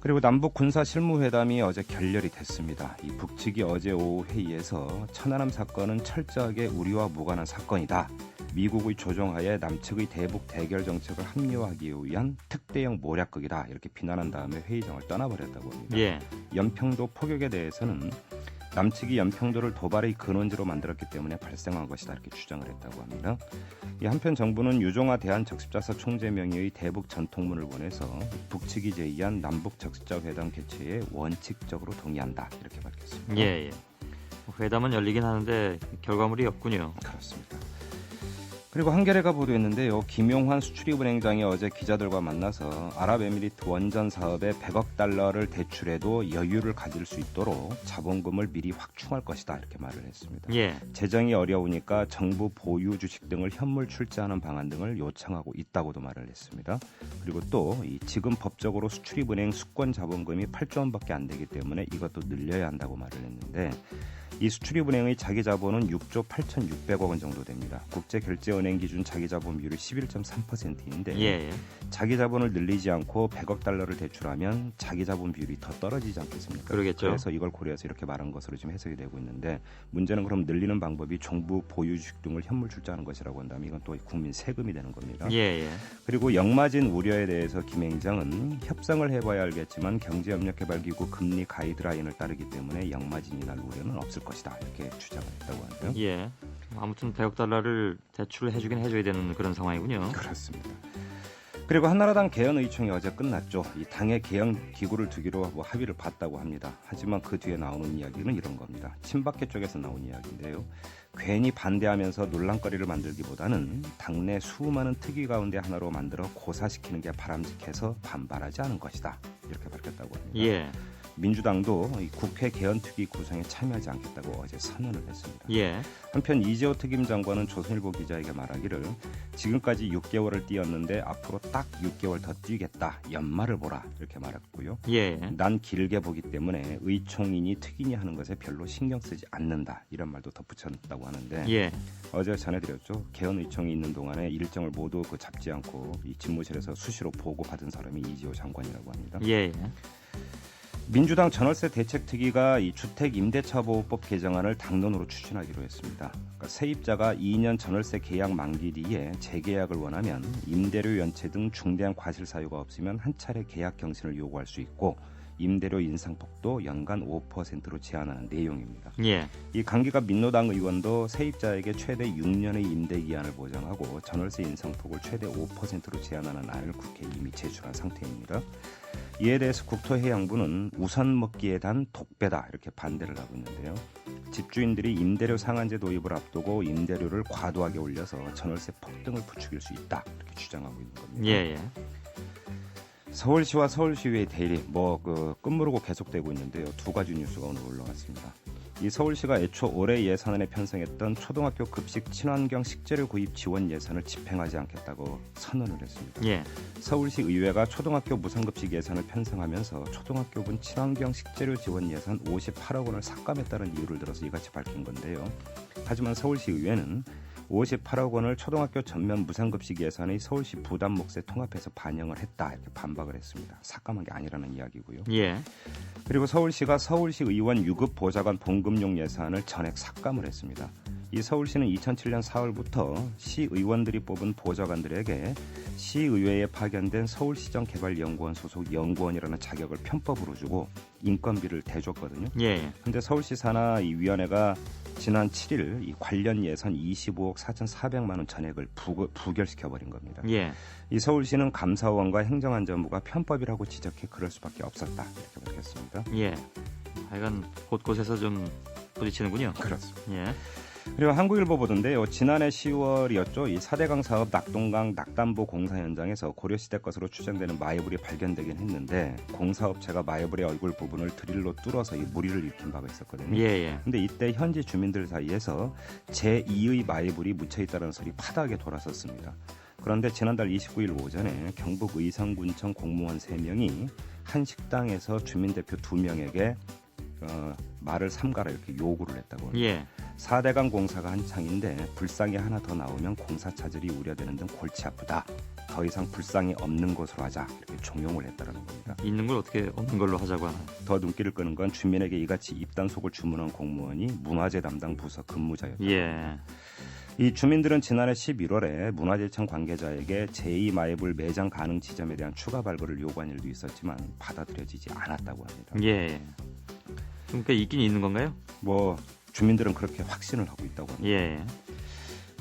그리고 남북 군사 실무회담이 어제 결렬이 됐습니다. 이 북측이 어제 오후 회의에서 천안함 사건은 철저하게 우리와 무관한 사건이다. 미국의 조종하에 남측의 대북 대결 정책을 합리화하기 위한 특대형 모략극이다. 이렇게 비난한 다음에 회의장을 떠나버렸다고 합니다. 예. 연평도 포격에 대해서는 남측이 연평도를 도발의 근원지로 만들었기 때문에 발생한 것이다. 이렇게 주장을 했다고 합니다. 한편 정부는 유종하 대한적십자사 총재 명의의 대북 전통문을 보내서 북측이 제의한 남북 적십자 회담 개최에 원칙적으로 동의한다. 이렇게 밝혔습니다. 예, 예. 회담은 열리긴 하는데 결과물이 없군요. 그렇습니다. 그리고 한겨레가 보도했는데요. 김용환 수출입은행장이 어제 기자들과 만나서 아랍에미리트 원전 사업에 100억 달러를 대출해도 여유를 가질 수 있도록 자본금을 미리 확충할 것이다 이렇게 말을 했습니다. 예. 재정이 어려우니까 정부 보유 주식 등을 현물 출자하는 방안 등을 요청하고 있다고도 말을 했습니다. 그리고 또 지금 법적으로 수출입은행 수권 자본금이 8조 원밖에 안 되기 때문에 이것도 늘려야 한다고 말을 했는데 이 수출입은행의 자기자본은 6조 8,600억 원 정도 됩니다. 국제결제은행 기준 자기자본 비율이 11.3%인데 예. 자기자본을 늘리지 않고 100억 달러를 대출하면 자기자본 비율이 더 떨어지지 않겠습니까? 그러겠죠. 그래서 이걸 고려해서 이렇게 말한 것으로 지금 해석이 되고 있는데 문제는 그럼 늘리는 방법이 정부 보유 주식 등을 현물 출자하는 것이라고 한다면 이건 또 국민 세금이 되는 겁니다. 예. 그리고 역마진 우려에 대해서 김 행장은 협상을 해봐야 알겠지만 경제협력개발기구 금리 가이드라인을 따르기 때문에 역마진이 날 우려는 없을 것이다 이렇게 주장을 했다고 하네요. 예. 아무튼 100억 달러를 대출을 해주긴 해줘야 되는 그런 상황이군요. 그렇습니다. 그리고 한나라당 개헌 의총이 어제 끝났죠. 이 당의 개헌 기구를 두기로 합의를 봤다고 합니다. 하지만 그 뒤에 나오는 이야기는 이런 겁니다. 친박계 쪽에서 나온 이야기인데요. 괜히 반대하면서 논란거리를 만들기보다는 당내 수많은 특위 가운데 하나로 만들어 고사시키는 게 바람직해서 반발하지 않은 것이다. 이렇게 밝혔다고 합니다. 예. 민주당도 국회 개헌특위 구성에 참여하지 않겠다고 어제 선언을 했습니다. 예. 한편 이재호 특임장관은 조선일보 기자에게 말하기를 지금까지 6개월을 뛰었는데 앞으로 딱 6개월 더 뛰겠다. 연말을 보라. 이렇게 말했고요. 예. 난 길게 보기 때문에 의총이니 특위니 하는 것에 별로 신경 쓰지 않는다. 이런 말도 덧붙였다고 하는데 예. 어제 전해드렸죠. 개헌 의총이 있는 동안에 일정을 모두 잡지 않고 이 집무실에서 수시로 보고받은 사람이 이재호 장관이라고 합니다. 예. 민주당 전월세 대책특위가 이 주택임대차보호법 개정안을 당론으로 추진하기로 했습니다. 그러니까 세입자가 2년 전월세 계약 만기 뒤에 재계약을 원하면 임대료 연체 등 중대한 과실 사유가 없으면 한 차례 계약 경신을 요구할 수 있고 임대료 인상폭도 연간 5%로 제한하는 내용입니다. 예. 이 강기갑 민노당 의원도 세입자에게 최대 6년의 임대 기한을 보장하고 전월세 인상폭을 최대 5%로 제한하는 안을 국회에 이미 제출한 상태입니다. 이에 대해서 국토해양부는 우선 먹기에 단 독배다 이렇게 반대를 하고 있는데요. 집주인들이 임대료 상한제 도입을 앞두고 임대료를 과도하게 올려서 전월세 폭등을 부추길 수 있다 이렇게 주장하고 있는 겁니다. 예. 서울시와 서울시의회 대립 끝모르고 계속되고 있는데요. 두 가지 뉴스가 오늘 올라왔습니다. 이 서울시가 애초 올해 예산안에 편성했던 초등학교 급식 친환경 식재료 구입 지원 예산을 집행하지 않겠다고 선언을 했습니다. 예. 서울시 의회가 초등학교 무상급식 예산을 편성하면서 초등학교분 친환경 식재료 지원 예산 58억 원을 삭감했다는 이유를 들어서 이같이 밝힌 건데요. 하지만 서울시 의회는 58억 원을 초등학교 전면 무상급식 예산의 서울시 부담 몫에 통합해서 반영을 했다 이렇게 반박을 했습니다. 삭감한 게 아니라는 이야기고요. 예. 그리고 서울시가 서울시 의원 유급 보좌관 봉급용 예산을 전액 삭감을 했습니다. 이 서울시는 2007년 4월부터 시의원들이 뽑은 보좌관들에게 시의회에 파견된 서울시정개발연구원 소속 연구원이라는 자격을 편법으로 주고 인건비를 대줬거든요. 예. 근데 서울시 산하 이 위원회가 지난 7일 이 관련 예산 25억 4,400만 원 전액을 부결시켜버린 겁니다. 예. 이 서울시는 감사원과 행정안전부가 편법이라고 지적해 그럴 수밖에 없었다 이렇게 밝혔습니다. 예. 하여간 곳곳에서 좀 부딪히는군요. 그렇습니다. 예. 그리고 한국일보 보도인데요. 지난해 10월이었죠. 이 4대강 사업 낙동강 낙담보 공사 현장에서 고려시대 것으로 추정되는 마이블이 발견되긴 했는데 공사업체가 마이블의 얼굴 부분을 드릴로 뚫어서 이 무리를 일으킨 바가 있었거든요. 예. 근데 이때 현지 주민들 사이에서 제2의 마이블이 묻혀있다는 설이 파다하게 돌았었습니다. 그런데 지난달 29일 오전에 경북 의성군청 공무원 3명이 한 식당에서 주민대표 2명에게 말을 삼가라 이렇게 요구를 했다고 합니다. 예. 4대강 공사가 한창인데 불상이 하나 더 나오면 공사 차질이 우려되는 등 골치 아프다. 더 이상 불상이 없는 것으로 하자 이렇게 종용을 했다는 겁니다. 있는 걸 어떻게 없는 걸로 하자고 하나. 더 눈길을 끄는 건 주민에게 이같이 입단속을 주문한 공무원이 문화재 담당 부서 근무자였다. 예. 이 주민들은 지난해 11월에 문화재청 관계자에게 제2마이블 매장 가능 지점에 대한 추가 발굴을 요구한 일도 있었지만 받아들여지지 않았다고 합니다. 예. 그러니까 있긴 있는 건가요? 주민들은 그렇게 확신을 하고 있다고 합니다. 예.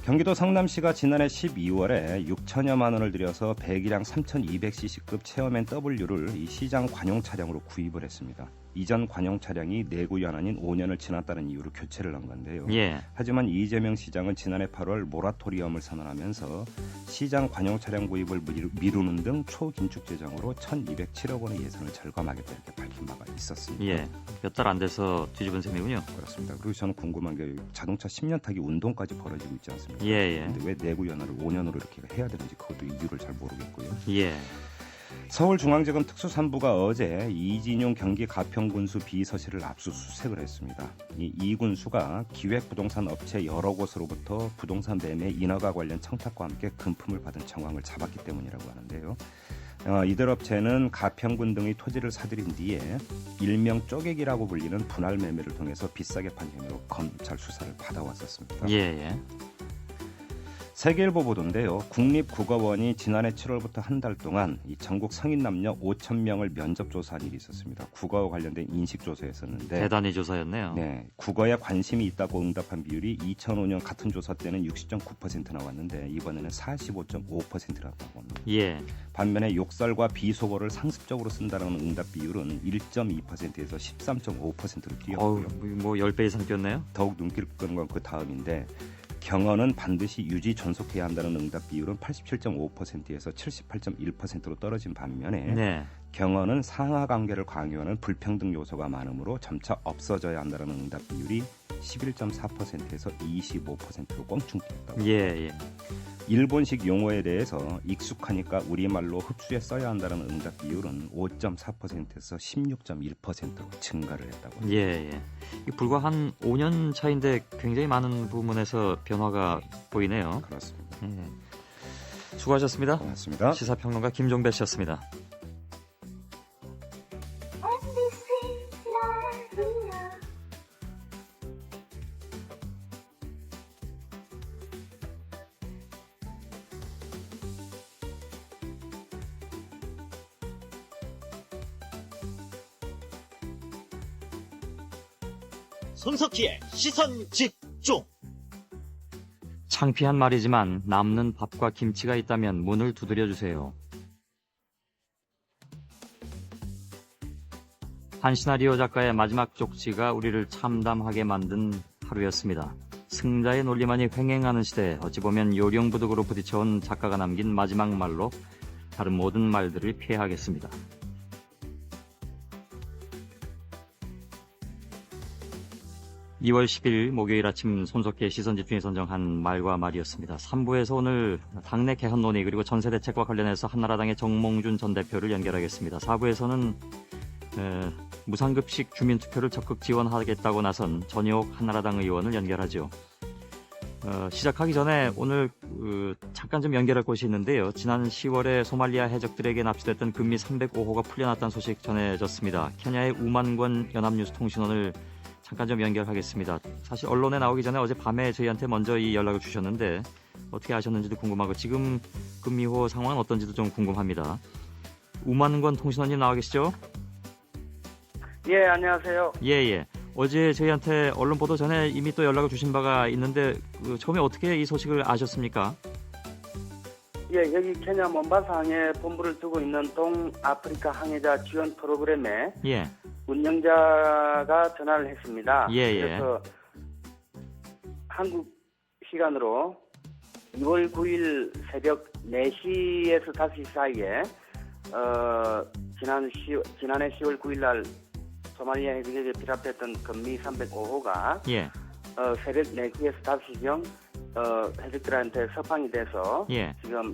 경기도 성남시가 지난해 12월에 6천여만 원을 들여서 배기량 3,200cc급 체어맨 W를 이 시장 관용 차량으로 구입을 했습니다. 이전 관용 차량이 내구 연한인 5년을 지났다는 이유로 교체를 한 건데요. 예. 하지만 이재명 시장은 지난해 8월 모라토리엄을 선언하면서 시장 관용 차량 구입을 미루는 등 초긴축 재정으로 1,207억 원의 예산을 절감하겠다 이렇게 밝힌 바가 있었습니다. 예. 몇 달 안 돼서 뒤집은 셈이군요. 그렇습니다. 그리고 저는 궁금한 게 자동차 10년 타기 운동까지 벌어지고 있지 않습니까? 예. 근데 왜 내구 연한을 5년으로 이렇게 해야 되는지 그것도 이유를 잘 모르겠고요. 예. 서울중앙지검 특수산부가 어제 이진용 경기 가평군수 비서실을 압수수색을 했습니다. 이 군수가 기획부동산 업체 여러 곳으로부터 부동산 매매 인허가 관련 청탁과 함께 금품을 받은 정황을 잡았기 때문이라고 하는데요. 이들 업체는 가평군 등의 토지를 사들인 뒤에 일명 쪼개기라고 불리는 분할 매매를 통해서 비싸게 판 혐의로 검찰 수사를 받아왔었습니다. 예. 세계일보 보도인데요. 국립국어원이 지난해 7월부터 한 달 동안 이 전국 성인 남녀 5,000명을 면접 조사한 일이 있었습니다. 국어와 관련된 인식 조사였었는데 대단히 조사였네요. 네, 국어에 관심이 있다고 응답한 비율이 2005년 같은 조사 때는 60.9% 나왔는데 이번에는 45.5%라고 합니다. 예. 반면에 욕설과 비속어를 상습적으로 쓴다는 응답 비율은 1.2%에서 13.5%로 뛰었고요. 10배 이상 뛰었네요. 더욱 눈길 끄는 건 그 다음인데 경어는 반드시 유지 존속해야 한다는 응답 비율은 87.5%에서 78.1%로 떨어진 반면에 네. 경어는 상하 관계를 강요하는 불평등 요소가 많으므로 점차 없어져야 한다는 응답 비율이 11.4%에서 25%로 껑충 뛰었다고. 예. 일본식 용어에 대해서 익숙하니까 우리말로 흡수해 써야 한다는 응답 비율은 5.4%에서 16.1%로 증가를 했다고. 예. 불과 한 5년 차인데 굉장히 많은 부분에서 변화가 보이네요. 그렇습니다. 예. 수고하셨습니다. 고맙습니다. 시사평론가 김종배 씨였습니다. 손석희의 시선 집중. 창피한 말이지만 남는 밥과 김치가 있다면 문을 두드려 주세요. 한 시나리오 작가의 마지막 쪽지가 우리를 참담하게 만든 하루였습니다. 승자의 논리만이 횡행하는 시대에 어찌 보면 요령부득으로 부딪혀온 작가가 남긴 마지막 말로 다른 모든 말들을 피해야겠습니다. 2월 10일 목요일 아침 손석희의 시선집중에 선정한 말과 말이었습니다. 3부에서 오늘 당내 개헌 논의 그리고 전세 대책과 관련해서 한나라당의 정몽준 전 대표를 연결하겠습니다. 4부에서는 무상급식 주민투표를 적극 지원하겠다고 나선 전효옥 한나라당 의원을 연결하죠. 시작하기 전에 오늘 잠깐 좀 연결할 곳이 있는데요. 지난 10월에 소말리아 해적들에게 납치됐던 금미 305호가 풀려났다는 소식 전해졌습니다. 케냐의 우만권 연합뉴스 통신원을 잠깐 좀 연결하겠습니다. 사실 언론에 나오기 전에 어젯밤에 저희한테 먼저 이 연락을 주셨는데 어떻게 아셨는지도 궁금하고 지금 금미호 상황은 어떤지도 좀 궁금합니다. 우만권 통신원님 나와 계시죠? 예, 안녕하세요. 예. 어제 저희한테 언론 보도 전에 이미 또 연락을 주신 바가 있는데 처음에 어떻게 이 소식을 아셨습니까? 예, 여기 케냐 몬바사 항에 본부를 두고 있는 동아프리카 항해자 지원 프로그램에 예. 운영자가 전화를 했습니다. 예. 그래서 한국 시간으로 2월 9일 새벽 4시에서 5시 사이에 지난해 10월 9일 날 소말리아 해적에게 피랍됐던 금미 305호가 예. 새벽 4시에서 5시경 해적들한테 서방이 돼서 예. 지금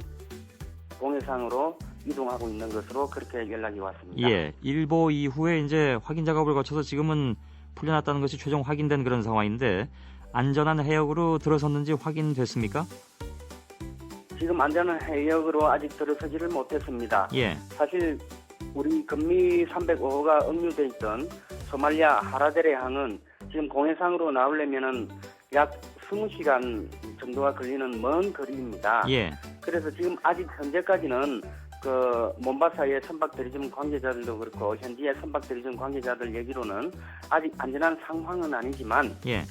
동해상으로 이동하고 있는 것으로 그렇게 연락이 왔습니다. 예. 일보 이후에 이제 확인 작업을 거쳐서 지금은 풀려났다는 것이 최종 확인된 그런 상황인데 안전한 해역으로 들어섰는지 확인됐습니까? 지금 안전한 해역으로 아직 들어서지를 못했습니다. 예. 사실 우리 금미 305호가 억류돼 있던 소말리아 하라데레 항은 지금 공해상으로 나오려면은 약 20시간 정도가 걸리는 먼 거리입니다. 예. 그래서 지금 아직 현재까지는 몬바사의 선박 대리점 관계자들도 그렇고 현지의 선박 대리점 관계자들 얘기로는 아직 안전한 상황은 아니지만 예.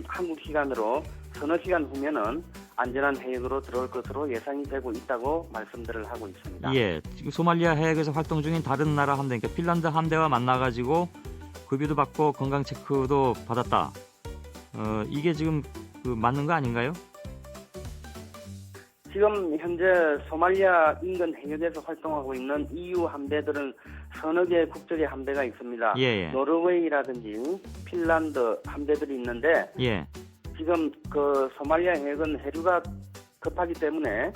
한국 시간으로 서너 시간 후면은 안전한 해역으로 들어올 것으로 예상이 되고 있다고 말씀들을 하고 있습니다. 예. 지금 소말리아 해역에서 활동 중인 다른 나라 함대, 그러니까 핀란드 함대와 만나가지고 급유도 받고 건강 체크도 받았다. 이게 지금 맞는 거 아닌가요? 지금 현재 소말리아 인근 해역에서 활동하고 있는 EU 함대들은 서너 개의 국적의 함대가 있습니다. 예. 노르웨이라든지 핀란드 함대들이 있는데 예. 지금 소말리아 해역은 해류가 급하기 때문에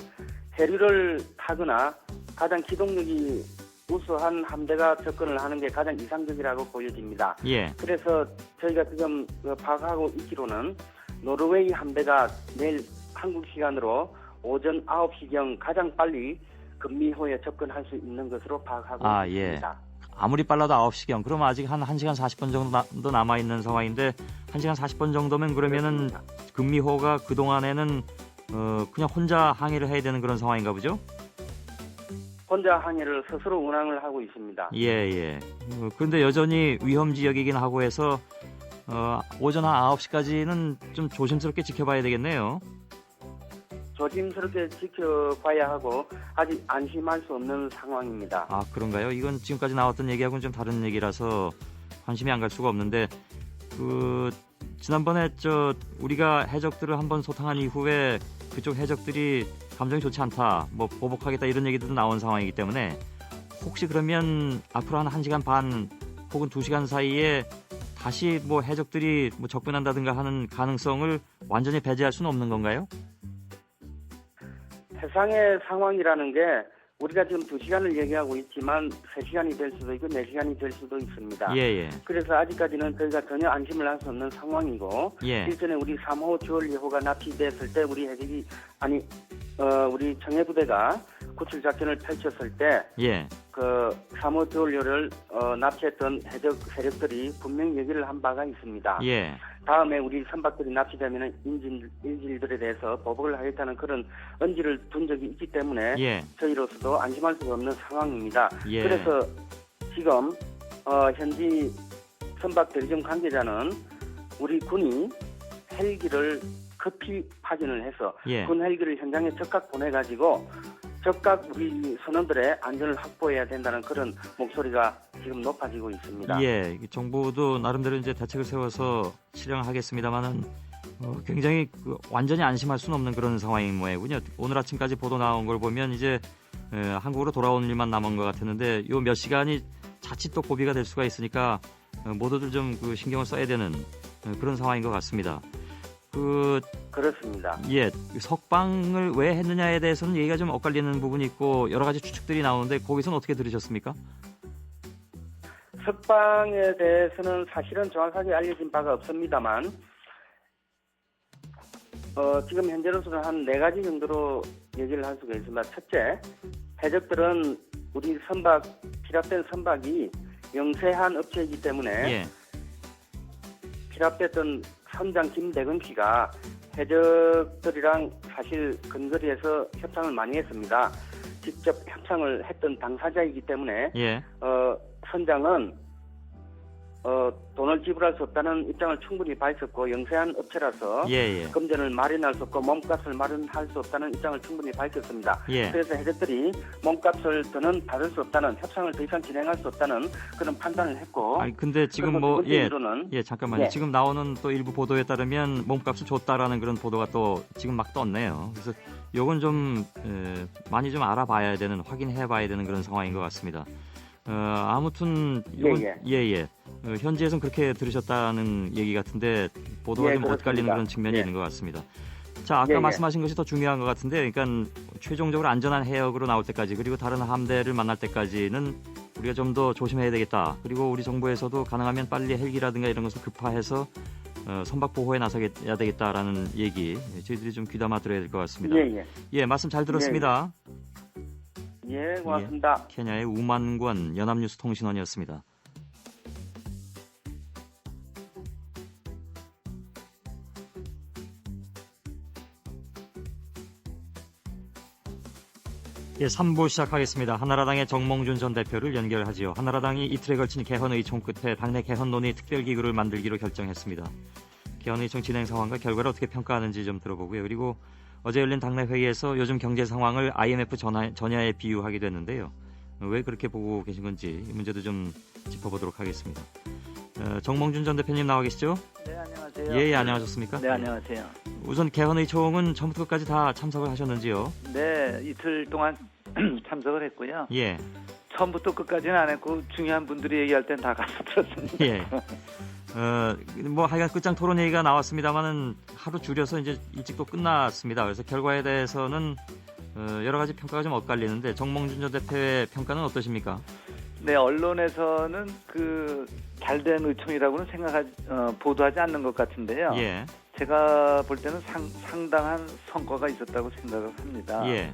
해류를 타거나 가장 기동력이 우수한 함대가 접근을 하는 게 가장 이상적이라고 보여집니다. 예. 그래서 저희가 지금 파악하고 있기로는 노르웨이 함대가 내일 한국 시간으로 오전 9시경 가장 빨리 금미호에 접근할 수 있는 것으로 파악하고 있습니다. 예. 아무리 빨라도 9시경. 그러면 아직 한 1시간 40분 정도 남아있는 상황인데 1시간 40분 정도면 그러면은 금미호가 그동안에는 그냥 혼자 항해를 해야 되는 그런 상황인가 보죠? 혼자 항해를 스스로 운항을 하고 있습니다. 예. 그런데 여전히 위험 지역이긴 하고 해서 오전 한 9시까지는 좀 조심스럽게 지켜봐야 되겠네요. 조심스럽게 지켜봐야 하고 아직 안심할 수 없는 상황입니다. 아, 그런가요? 이건 지금까지 나왔던 얘기하고는 좀 다른 얘기라서 관심이 안 갈 수가 없는데 지난번에 우리가 해적들을 한번 소탕한 이후에 그쪽 해적들이 감정이 좋지 않다, 뭐 보복하겠다 이런 얘기도 나온 상황이기 때문에 혹시 그러면 앞으로 한 1시간 반 혹은 2시간 사이에 다시 뭐 해적들이 뭐 접근한다든가 하는 가능성을 완전히 배제할 수는 없는 건가요? 해상의 상황이라는 게 우리가 지금 2시간을 얘기하고 있지만 3시간이 될 수도 있고 4시간이 될 수도 있습니다. 예. 그래서 아직까지는 저희가 전혀 안심을 할 수 없는 상황이고 예. 일전에 우리 3호 주월 2호가 납치됐을 때 우리 해적이 우리 청해부대가 구출 작전을 펼쳤을 때 예. 3호 주월 2호를 납치했던 해적 세력들이 분명히 얘기를 한 바가 있습니다. 예. 다음에 우리 선박들이 납치되면 인질들에 대해서 보복을 하겠다는 그런 언지를 둔 적이 있기 때문에 예. 저희로서도 안심할 수가 없는 상황입니다. 예. 그래서 지금 현지 선박 대리점 관계자는 우리 군이 헬기를 급히 파견을 해서 예. 군 헬기를 현장에 즉각 보내가지고 즉각 우리 선원들의 안전을 확보해야 된다는 그런 목소리가 지금 높아지고 있습니다. 예, 정부도 나름대로 이제 대책을 세워서 실행하겠습니다만은 굉장히 완전히 안심할 수는 없는 그런 상황인 모양이군요. 오늘 아침까지 보도 나온 걸 보면 이제 한국으로 돌아오는 일만 남은 것 같았는데 요 몇 시간이 자칫 또 고비가 될 수가 있으니까 모두들 좀 신경을 써야 되는 그런 상황인 것 같습니다. 그렇습니다. 예, 석방을 왜 했느냐에 대해서는 얘기가 좀 엇갈리는 부분이 있고 여러 가지 추측들이 나오는데 거기서는 어떻게 들으셨습니까? 석방에 대해서는 사실은 정확하게 알려진 바가 없습니다만 지금 현재로서는 한 4가지 정도로 얘기를 할 수가 있습니다. 첫째, 해적들은 우리 피랍된 선박이 영세한 업체이기 때문에 예. 피랍됐던 선장 김대근 씨가 해적들이랑 사실 근거리에서 협상을 많이 했습니다. 직접 협상을 했던 당사자이기 때문에 예. 선장은 돈을 지불할 수 없다는 입장을 충분히 밝혔고 영세한 업체라서 예. 금전을 마련할 수 없고 몸값을 마련할 수 없다는 입장을 충분히 밝혔습니다. 예. 그래서 해적들이 몸값을 더는 받을 수 없다는 협상을 더 이상 진행할 수 없다는 그런 판단을 했고. 아니 근데 지금 잠깐만요. 예. 지금 나오는 또 일부 보도에 따르면 몸값을 줬다라는 그런 보도가 또 지금 막 떴네요. 그래서 요건 좀 많이 좀 알아봐야 되는, 확인해봐야 되는 그런 상황인 것 같습니다. 아무튼 현지에서는 그렇게 들으셨다는 얘기 같은데 보도가 좀 엇갈리는 그런 측면이 있는 것 같습니다. 자, 아까 말씀하신 것이 더 중요한 것 같은데, 그러니까 최종적으로 안전한 해역으로 나올 때까지 그리고 다른 함대를 만날 때까지는 우리가 좀 더 조심해야 되겠다. 그리고 우리 정부에서도 가능하면 빨리 헬기라든가 이런 것을 급파해서 선박 보호에 나서야 되겠다라는 얘기 저희들이 좀 귀담아 들어야 될 것 같습니다. 예, 말씀 잘 들었습니다. 예, 고맙습니다. 케냐의 우만권 연합뉴스 통신원이었습니다. 예, 3부 시작하겠습니다. 한나라당의 정몽준 전 대표를 연결하지요. 한나라당이 이틀에 걸친 개헌의총 끝에 당내 개헌논의 특별기구를 만들기로 결정했습니다. 개헌의총 진행 상황과 결과를 어떻게 평가하는지 좀 들어보고요. 그리고 어제 열린 당내 회의에서 요즘 경제 상황을 IMF 전야에 비유하게 됐는데요. 왜 그렇게 보고 계신 건지 이 문제도 좀 짚어보도록 하겠습니다. 정몽준 전 대표님 나와 계시죠? 네, 안녕하세요. 예, 안녕하셨습니까? 네, 안녕하세요. 우선 개헌의총은 처음부터 끝까지 다 참석을 하셨는지요? 네, 이틀 동안 참석을 했고요. 예. 처음부터 끝까지는 안 했고 중요한 분들이 얘기할 땐 다 가서 들었습니다. 예. 하여간 끝장 토론 얘기가 나왔습니다만은 하루 줄여서 이제 일찍 또 끝났습니다. 그래서 결과에 대해서는 여러 가지 평가가 좀 엇갈리는데 정몽준 전 대표의 평가는 어떠십니까? 네, 언론에서는 잘된 의총이라고는 보도하지 않는 것 같은데요. 예. 제가 볼 때는 상당한 성과가 있었다고 생각을 합니다. 예.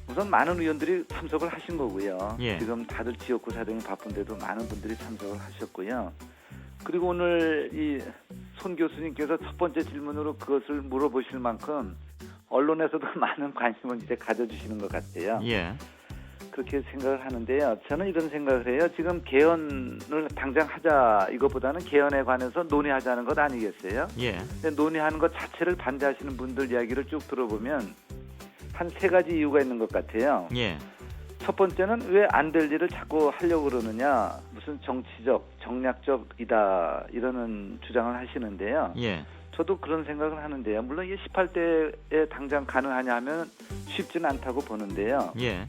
우선 많은 의원들이 참석을 하신 거고요. 예. 지금 다들 지역구 사정이 바쁜데도 많은 분들이 참석을 하셨고요. 그리고 오늘 이 손 교수님께서 첫 번째 질문으로 그것을 물어보실 만큼 언론에서도 많은 관심을 이제 가져주시는 것 같아요. 예. 그렇게 생각을 하는데요. 저는 이런 생각을 해요. 지금 개헌을 당장 하자 이것보다는 개헌에 관해서 논의하자는 것 아니겠어요? 예. 근데 논의하는 것 자체를 반대하시는 분들 이야기를 쭉 들어보면 한 3가지 이유가 있는 것 같아요. 예. 첫 번째는 왜 안 될 일을 자꾸 하려고 그러느냐, 무슨 정치적, 정략적이다 이러는 주장을 하시는데요. 예. 저도 그런 생각을 하는데요. 물론 이게 18대에 당장 가능하냐 하면 쉽지는 않다고 보는데요. 예.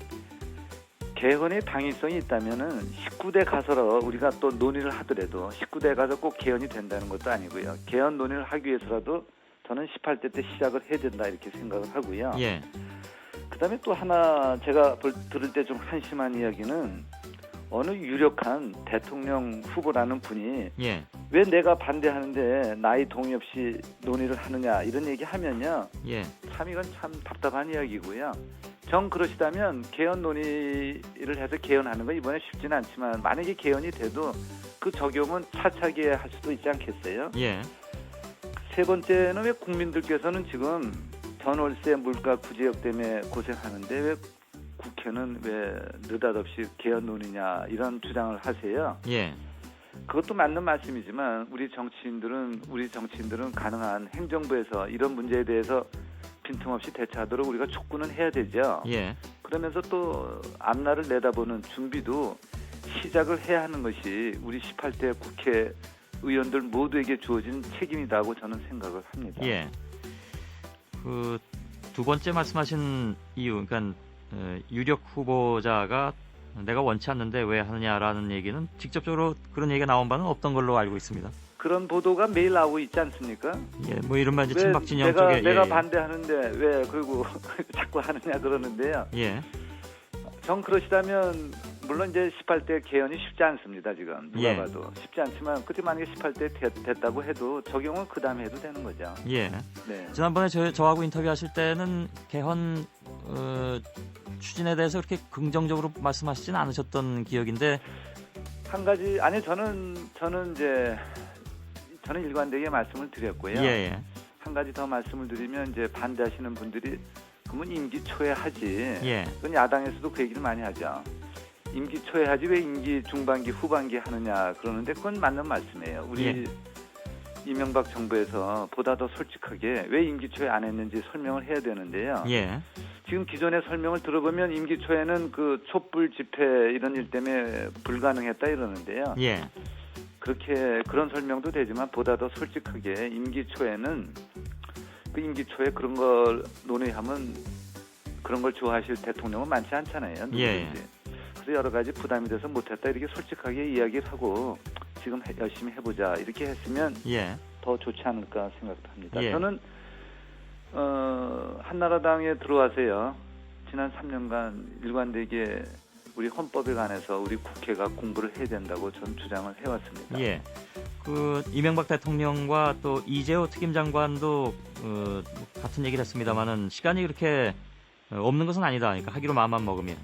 개헌의 당위성이 있다면은 19대 가서로 우리가 또 논의를 하더라도 19대 가서 꼭 개헌이 된다는 것도 아니고요. 개헌 논의를 하기 위해서라도 저는 18대 때 시작을 해야 된다 이렇게 생각을 하고요. 예. 그다음에 또 하나 제가 들을 때 좀 한심한 이야기는 어느 유력한 대통령 후보라는 분이 예. 왜 내가 반대하는데 나의 동의 없이 논의를 하느냐 이런 얘기 하면요. 예. 참 이건 참 답답한 이야기고요. 정 그러시다면 개헌 논의를 해서 개헌하는 건 이번에 쉽지는 않지만 만약에 개헌이 돼도 그 적용은 차차기에 할 수도 있지 않겠어요? 예. 세 번째는 왜 국민들께서는 지금 전월세 물가 구제역 때문에 고생하는데 왜 국회는 왜 느닷없이 개헌 논의냐 이런 주장을 하세요. 예. 그것도 맞는 말씀이지만 우리 정치인들은 가능한 행정부에서 이런 문제에 대해서 빈틈없이 대처하도록 우리가 촉구는 해야 되죠. 예. 그러면서 또 앞날을 내다보는 준비도 시작을 해야 하는 것이 우리 18대 국회의원들 모두에게 주어진 책임이라고 저는 생각을 합니다. 예. 그 두 번째 말씀하신 이유, 그러니까 유력 후보자가 내가 원치 않는데 왜 하느냐라는 얘기는 직접적으로 그런 얘기가 나온 바는 없던 걸로 알고 있습니다. 그런 보도가 매일 나오고 있지 않습니까? 예, 뭐 이른바 이제 친박 진영 내가, 쪽에 내가 반대하는데 왜 그리고 자꾸 하느냐 그러는데요. 예. 정 그러시다면 물론 이제 18대 개헌이 쉽지 않습니다. 지금 누가 예. 봐도 쉽지 않지만 그때 만약에 18대 됐다고 해도 적용은 그 다음에 해도 되는 거죠. 예. 네. 지난번에 저하고 인터뷰하실 때는 개헌 추진에 대해서 그렇게 긍정적으로 말씀하시진 않으셨던 기억인데 한 가지 아니 저는 일관되게 말씀을 드렸고요. 예. 한 가지 더 말씀을 드리면 이제 반대하시는 분들이 그러면 임기 초에 하지. 예. 그건 야당에서도 그 얘기를 많이 하죠. 임기 초에 하지 왜 임기 중반기 후반기 하느냐 그러는데 그건 맞는 말씀이에요. 우리 예. 이명박 정부에서 보다 더 솔직하게 왜 임기 초에 안 했는지 설명을 해야 되는데요. 예. 지금 기존의 설명을 들어보면 임기 초에는 그 촛불 집회 이런 일 때문에 불가능했다 이러는데요. 예. 그렇게 그런 설명도 되지만 보다 더 솔직하게 임기 초에는 그 임기 초에 그런 걸 논의하면 그런 걸 좋아하실 대통령은 많지 않잖아요. 누구든지. 예. 그래서 여러 가지 부담이 돼서 못했다 이렇게 솔직하게 이야기를 하고 지금 열심히 해보자 이렇게 했으면 예. 더 좋지 않을까 생각합니다. 예. 저는 한나라당에 들어와서요. 지난 3년간 일관되게 우리 헌법에 관해서 우리 국회가 공부를 해야 된다고 저는 주장을 해왔습니다. 예. 그 이명박 대통령과 또 이재호 특임장관도 같은 얘기를 했습니다만은 시간이 그렇게 없는 것은 아니다. 그러니까 하기로 마음만 먹으면.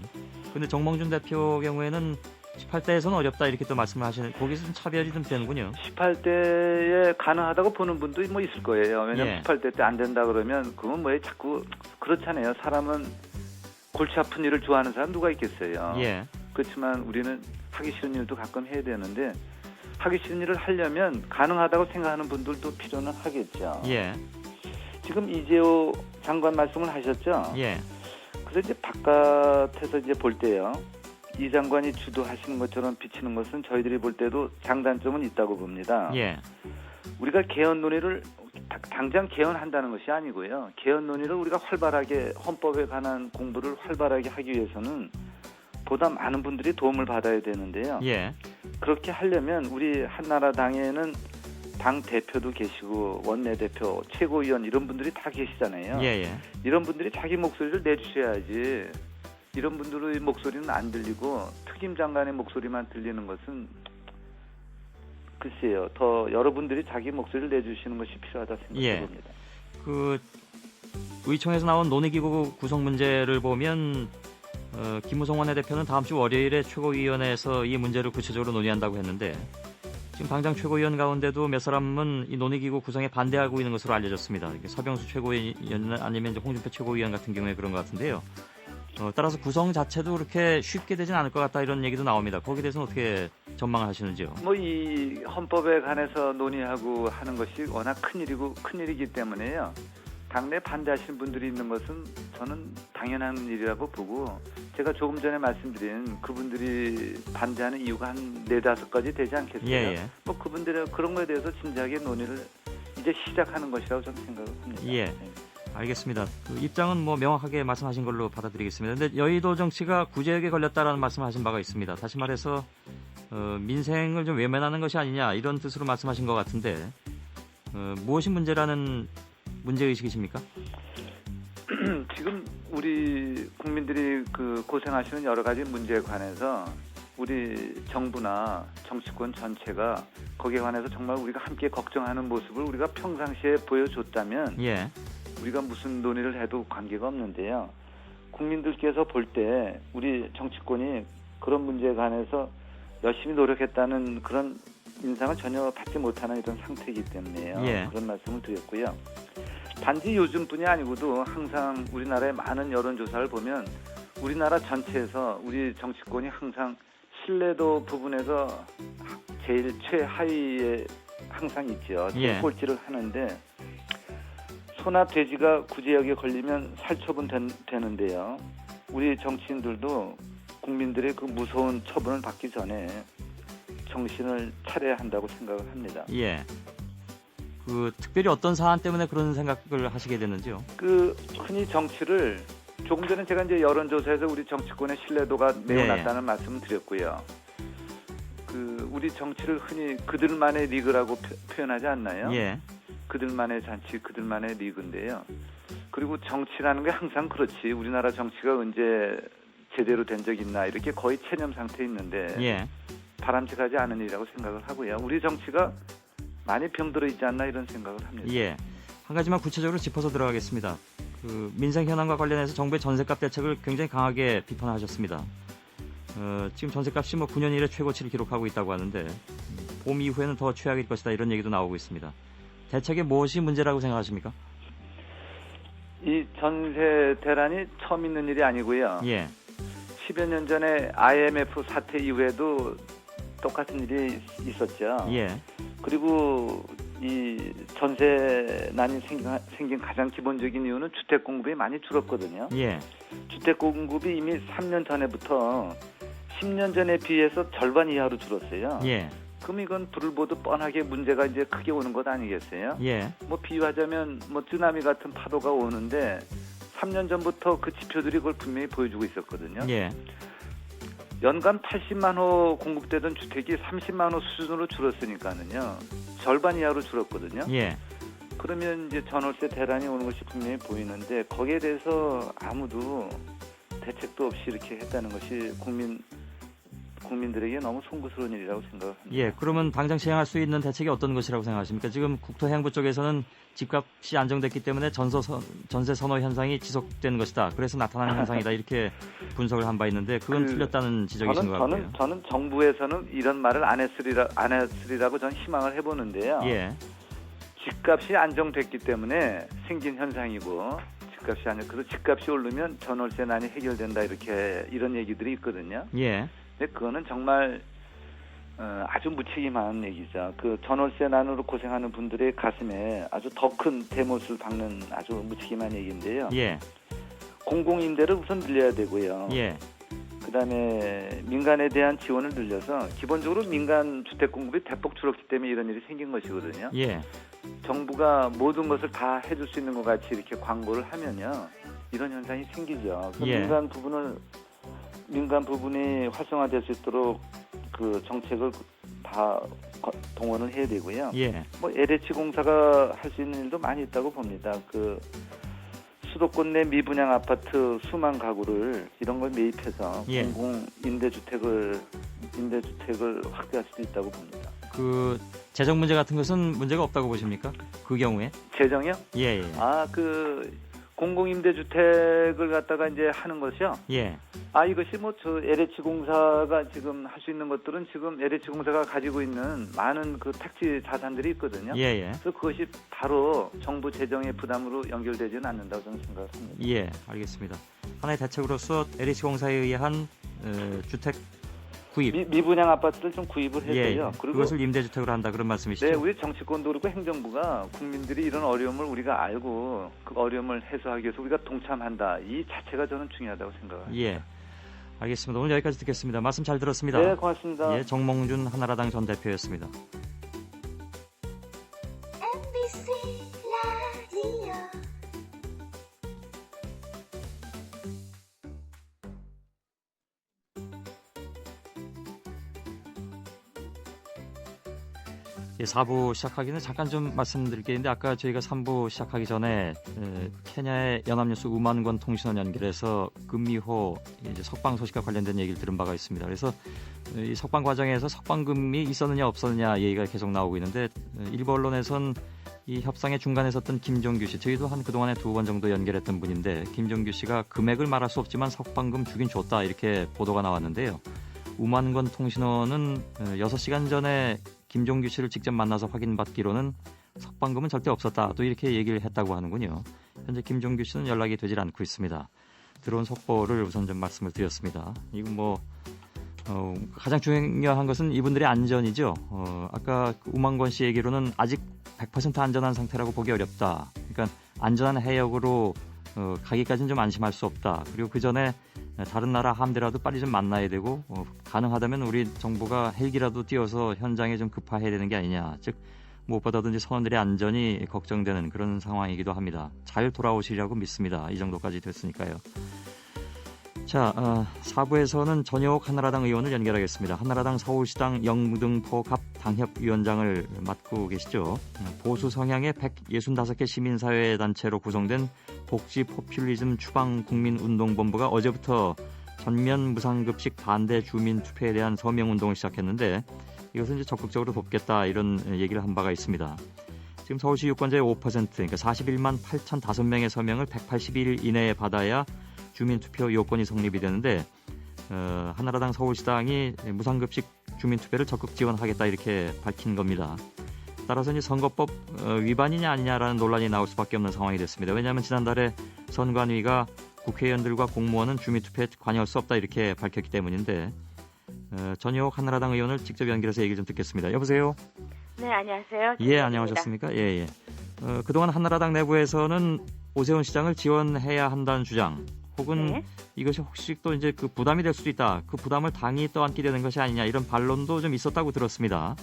근데 정몽준 대표 경우에는 18대에서는 어렵다 이렇게 또 말씀을 하시는 거기서 좀 차별이 좀 되는군요. 18대에 가능하다고 보는 분도 뭐 있을 거예요. 왜냐하면 예. 18대 때 안 된다 그러면 그건 뭐 자꾸 그렇잖아요. 사람은 골치 아픈 일을 좋아하는 사람 누가 있겠어요. 예. 그렇지만 우리는 하기 싫은 일도 가끔 해야 되는데 하기 싫은 일을 하려면 가능하다고 생각하는 분들도 필요는 하겠죠. 예. 지금 이재호 장관 말씀을 하셨죠. 예. 그래서 이제 바깥에서 이제 볼 때요. 이 장관이 주도하시는 것처럼 비치는 것은 저희들이 볼 때도 장단점은 있다고 봅니다. 예. 우리가 개헌 논의를 당장 개헌한다는 것이 아니고요. 개헌 논의를 우리가 활발하게 헌법에 관한 공부를 활발하게 하기 위해서는 보다 많은 분들이 도움을 받아야 되는데요. 예. 그렇게 하려면 우리 한나라당에는 당 대표도 계시고 원내대표, 최고위원 이런 분들이 다 계시잖아요. 예. 이런 분들이 자기 목소리를 내주셔야지. 이런 분들의 목소리는 안 들리고 특임 장관의 목소리만 들리는 것은 글쎄요. 더 여러분들이 자기 목소리를 내주시는 것이 필요하다 생각합니다. 그 의총에서 나온 논의기구 구성 문제를 보면 김무성 원내대표는 다음 주 월요일에 최고위원회에서 이 문제를 구체적으로 논의한다고 했는데 지금 당장 최고위원 가운데도 몇 사람은 이 논의기구 구성에 반대하고 있는 것으로 알려졌습니다. 서병수 최고위원 아니면 이제 홍준표 최고위원 같은 경우에 그런 것 같은데요. 따라서 구성 자체도 그렇게 쉽게 되진 않을 것 같다 이런 얘기도 나옵니다. 거기에 대해서는 어떻게 전망을 하시는지요? 뭐 이 헌법에 관해서 논의하고 하는 것이 워낙 큰일이기 때문에요. 당내 반대하시는 분들이 있는 것은 저는 당연한 일이라고 보고 제가 조금 전에 말씀드린 그분들이 반대하는 이유가 한 4-5가지 되지 않겠어요? 예. 뭐 그분들의 그런 거에 대해서 진지하게 논의를 이제 시작하는 것이라고 저는 생각을 합니다. 예. 네. 알겠습니다. 그 입장은 뭐 명확하게 말씀하신 걸로 받아들이겠습니다. 근데 여의도 정치가 구제역에 걸렸다라는 말씀을 하신 바가 있습니다. 다시 말해서 민생을 좀 외면하는 것이 아니냐 이런 뜻으로 말씀하신 것 같은데 무엇이 문제라는 문제의식이십니까? 지금 우리 국민들이 그 고생하시는 여러 가지 문제에 관해서 우리 정부나 정치권 전체가 거기에 관해서 정말 우리가 함께 걱정하는 모습을 우리가 평상시에 보여줬다면 예. 우리가 무슨 논의를 해도 관계가 없는데요. 국민들께서 볼 때 우리 정치권이 그런 문제에 관해서 열심히 노력했다는 그런 인상을 전혀 받지 못하는 이런 상태이기 때문에요. 예. 그런 말씀을 드렸고요. 단지 요즘뿐이 아니고도 항상 우리나라의 많은 여론조사를 보면 우리나라 전체에서 우리 정치권이 항상 신뢰도 부분에서 제일 최하위에 항상 있죠. 예. 꼴찌를 하는데 소나 돼지가 구제역에 걸리면 살처분 되는데요. 우리 정치인들도 국민들의 그 무서운 처분을 받기 전에 정신을 차려야 한다고 생각을 합니다. 예. 그 특별히 어떤 사안 때문에 그런 생각을 하시게 됐는지요? 그 흔히 정치를 조금 전에 제가 이제 여론조사에서 우리 정치권의 신뢰도가 매우 네. 낮다는 말씀을 드렸고요. 그 우리 정치를 흔히 그들만의 리그라고 표현하지 않나요? 예. 그들만의 잔치, 그들만의 리그인데요. 그리고 정치라는 게 항상 그렇지. 우리나라 정치가 언제 제대로 된 적 있나 이렇게 거의 체념 상태에 있는데 예. 바람직하지 않은 일이라고 생각을 하고요. 우리 정치가 많이 병들어 있지 않나 이런 생각을 합니다. 예. 한 가지만 구체적으로 짚어서 들어가겠습니다. 그 민생 현안과 관련해서 정부의 전세값 대책을 굉장히 강하게 비판하셨습니다. 지금 전세값이 9년 이래 최고치를 기록하고 있다고 하는데 봄 이후에는 더 최악일 것이다 이런 얘기도 나오고 있습니다. 대책에 무엇이 문제라고 생각하십니까? 이 전세 대란이 처음 있는 일이 아니고요. 예. 10여 년 전에 IMF 사태 이후에도 똑같은 일이 있었죠. 예. 그리고 이 전세난이 생긴 가장 기본적인 이유는 주택 공급이 많이 줄었거든요. 예. 주택 공급이 이미 3년 전에부터 10년 전에 비해서 절반 이하로 줄었어요. 예. 그럼 이건 불을 보듯 뻔하게 문제가 이제 크게 오는 것 아니겠어요? 예. 비유하자면 쓰나미 같은 파도가 오는데 3년 전부터 그 지표들이 그걸 분명히 보여주고 있었거든요. 예. 연간 80만 호 공급되던 주택이 30만 호 수준으로 줄었으니까는요. 절반 이하로 줄었거든요. 예. 그러면 이제 전월세 대란이 오는 것이 분명히 보이는데 거기에 대해서 아무도 대책도 없이 이렇게 했다는 것이 국민들에게 너무 송구스러운 일이라고 생각합니다. 예. 그러면 당장 시행할 수 있는 대책이 어떤 것이라고 생각하십니까? 지금 국토해양부 쪽에서는 집값이 안정됐기 때문에 전세 선호 현상이 지속되는 것이다. 그래서 나타나는 현상이다. 이렇게 분석을 한 바 있는데 그건 틀렸다는 지적이신 것 같고요. 저는 정부에서는 이런 말을 안 했으리라고 저는 희망을 해보는데요. 예. 집값이 안정됐기 때문에 생긴 현상이고 그래서 집값이 오르면 전월세난이 해결된다 이런 얘기들이 있거든요. 예. 근데 그거는 정말 아주 무책임한 얘기죠. 그 전월세난으로 고생하는 분들의 가슴에 아주 더 큰 대못을 박는 아주 무책임한 얘기인데요. 예. 공공임대를 우선 늘려야 되고요. 예. 그다음에 민간에 대한 지원을 늘려서 기본적으로 민간 주택 공급이 대폭 줄었기 때문에 이런 일이 생긴 것이거든요. 예. 정부가 모든 것을 다 해줄 수 있는 것 같이 이렇게 광고를 하면요, 이런 현상이 생기죠. 예. 민간 부분이 활성화될 수 있도록 그 정책을 다 동원을 해야 되고요. 예. LH 공사가 할 수 있는 일도 많이 있다고 봅니다. 그 수도권 내 미분양 아파트 수만 가구를 이런 걸 매입해서 예. 공공 임대주택을 확대할 수도 있다고 봅니다. 그 재정 문제 같은 것은 문제가 없다고 보십니까? 그 경우에? 재정이요? 예. 그 공공 임대주택을 갖다가 이제 하는 것이요. 예. 이것이 LH 공사가 지금 할 수 있는 것들은 지금 LH 공사가 가지고 있는 많은 그 택지 자산들이 있거든요. 예. 그래서 그것이 바로 정부 재정의 부담으로 연결되지는 않는다고 저는 생각합니다. 예, 알겠습니다. 하나의 대책으로서 LH 공사에 의한 주택 구입, 미분양 아파트를 좀 구입을 해서요. 예. 그리고 그것을 임대주택으로 한다 그런 말씀이시죠? 네, 우리 정치권도 그렇고 행정부가 국민들이 이런 어려움을 우리가 알고 그 어려움을 해소하기 위해서 우리가 동참한다. 이 자체가 저는 중요하다고 생각합니다. 예. 알겠습니다. 오늘 여기까지 듣겠습니다. 말씀 잘 들었습니다. 네, 고맙습니다. 예, 정몽준 한나라당 전 대표였습니다. MBC 라디오 예, 4부 시작하기는 잠깐 좀 말씀드릴 게 있는데 아까 저희가 3부 시작하기 전에 케냐의 연합뉴스 우만권 통신원 연결해서 금미호 이제 석방 소식과 관련된 얘기를 들은 바가 있습니다. 그래서 이 석방 과정에서 석방금이 있었느냐 없었느냐 얘기가 계속 나오고 있는데 일부 언론에선 이 협상의 중간에 섰던 김종규 씨, 저희도 한 그동안에 2번 정도 연결했던 분인데 김종규 씨가 금액을 말할 수 없지만 석방금 주긴 줬다 이렇게 보도가 나왔는데요. 우만권 통신원은 6시간 전에 김종규 씨를 직접 만나서 확인받기로는 석방금은 절대 없었다. 또 이렇게 얘기를 했다고 하는군요. 현재 김종규 씨는 연락이 되질 않고 있습니다. 들어온 속보를 우선 좀 말씀을 드렸습니다. 이건 가장 중요한 것은 이분들의 안전이죠. 아까 우만권 씨 얘기로는 아직 100% 안전한 상태라고 보기 어렵다. 그러니까 안전한 해역으로 가기까지는 좀 안심할 수 없다. 그리고 그 전에 다른 나라 함대라도 빨리 좀 만나야 되고 가능하다면 우리 정부가 헬기라도 띄워서 현장에 좀 급파해야 되는 게 아니냐. 즉 무엇보다도 이제 선원들의 안전이 걱정되는 그런 상황이기도 합니다. 잘 돌아오시리라고 믿습니다. 이 정도까지 됐으니까요. 자, 4부에서는 전효옥 한나라당 의원을 연결하겠습니다. 한나라당 서울시당 영등포갑 당협위원장을 맡고 계시죠. 보수 성향의 165개 시민사회단체로 구성된 복지 포퓰리즘 추방 국민운동본부가 어제부터 전면 무상급식 반대 주민 투표에 대한 서명운동을 시작했는데 이것은 이제 적극적으로 돕겠다 이런 얘기를 한 바가 있습니다. 지금 서울시 유권자의 5% 그러니까 41만 8,005명의 서명을 180일 이내에 받아야 주민투표 요건이 성립이 되는데 한나라당 서울시당이 무상급식 주민투표를 적극 지원하겠다 이렇게 밝힌 겁니다. 따라서 이제 선거법 위반이냐 아니냐라는 논란이 나올 수밖에 없는 상황이 됐습니다. 왜냐하면 지난달에 선관위가 국회의원들과 공무원은 주민투표에 관여할 수 없다 이렇게 밝혔기 때문인데 전효옥 한나라당 의원을 직접 연결해서 얘기를 좀 듣겠습니다. 여보세요? 네, 안녕하세요. 예, 안녕하셨습니까? 예, 예. 그동안 한나라당 내부에서는 오세훈 시장을 지원해야 한다는 주장 혹은 네. 이것이 혹시 또 이제 그 부담이 될 수도 있다. 그 부담을 당이 떠안게 되는 것이 아니냐 이런 반론도 좀 있었다고 들었습니다.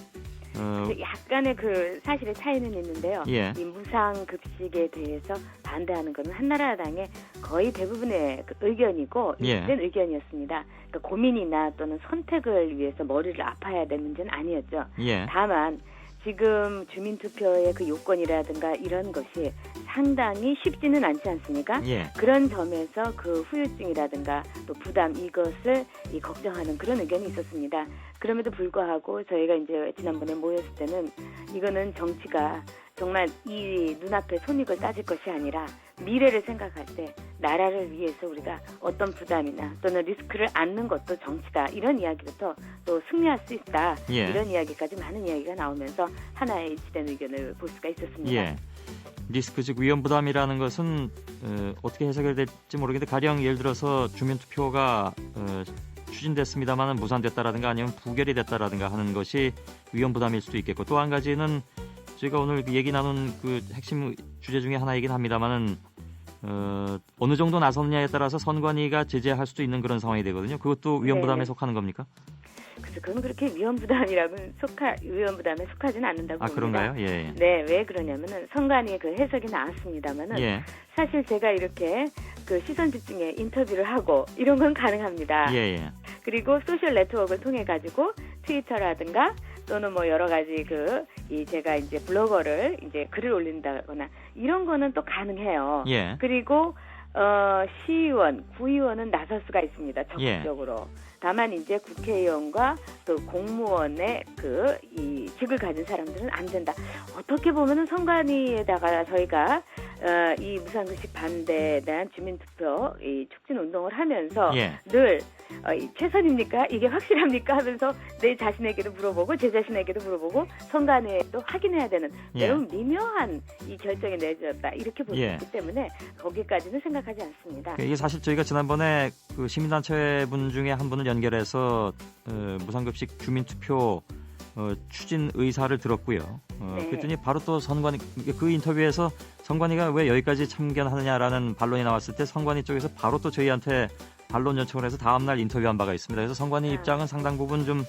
약간의 그 사실의 차이는 있는데요. 예. 이 무상급식에 대해서 반대하는 것은 한나라당의 거의 대부분의 그 의견이고 예. 일치된 의견이었습니다. 그러니까 고민이나 또는 선택을 위해서 머리를 아파야 될 문제는 아니었죠. 예. 다만 지금 주민투표의 그 요건이라든가 이런 것이 상당히 쉽지는 않지 않습니까? 예. 그런 점에서 그 후유증이라든가 또 부담 이것을 걱정하는 그런 의견이 있었습니다. 그럼에도 불구하고 저희가 이제 지난번에 모였을 때는 이거는 정치가 정말 이 눈앞의 손익을 따질 것이 아니라 미래를 생각할 때 나라를 위해서 우리가 어떤 부담이나 또는 리스크를 안는 것도 정치다. 이런 이야기부터 또 승리할 수 있다. 예. 이런 이야기까지 많은 이야기가 나오면서 하나의 일치된 의견을 볼 수가 있었습니다. 예. 리스크 즉 위험 부담이라는 것은 어떻게 해석이 될지 모르겠는데 가령 예를 들어서 주민투표가 추진됐습니다만 무산됐다라든가 아니면 부결이 됐다라든가 하는 것이 위험 부담일 수도 있겠고 또 한 가지는 저희가 오늘 얘기 나눈 그 핵심 주제 중에 하나이긴 합니다만은 어느 정도 나섰느냐에 따라서 선관위가 제재할 수도 있는 그런 상황이 되거든요. 그것도 위험 부담에 네. 속하는 겁니까? 그래서 그건 그렇게 위험 부담이라고는 위험 부담에 속하지는 않는다고 봅니다. 그런가요? 예. 네, 왜 그러냐면은 선관위의 그 해석이 나왔습니다만은 예. 사실 제가 이렇게 그 시선 집중에 인터뷰를 하고 이런 건 가능합니다. 예. 그리고 소셜 네트워크를 통해 가지고 트위터라든가 또는 뭐 여러 가지 제가 이제 블로거를 이제 글을 올린다거나 이런 거는 또 가능해요. 예. 그리고 시의원, 구의원은 나설 수가 있습니다. 적극적으로. 예. 다만 이제 국회의원과 또 공무원의 이 직을 가진 사람들은 안 된다. 어떻게 보면은 선관위에다가 저희가 이 무상급식 반대에 대한 주민투표 이 촉진 운동을 하면서 예. 늘 최선입니까? 이게 확실합니까? 하면서 내 자신에게도 물어보고 제 자신에게도 물어보고 선관위에 또 확인해야 되는 예. 매우 미묘한 이 결정이 내려졌다. 이렇게 볼 수 예. 있기 때문에 거기까지는 생각하지 않습니다. 이게 사실 저희가 지난번에 그 시민단체 분 중에 한 분을 연결해서 무상급식 주민투표 추진 의사를 들었고요. 네. 그랬더니 바로 또 선관위 그 인터뷰에서 선관위가 왜 여기까지 참견하느냐라는 반론이 나왔을 때 선관위 쪽에서 바로 또 저희한테 반론 요청을 해서 다음날 인터뷰한 바가 있습니다. 그래서 선관위 입장은 상당 부분 좀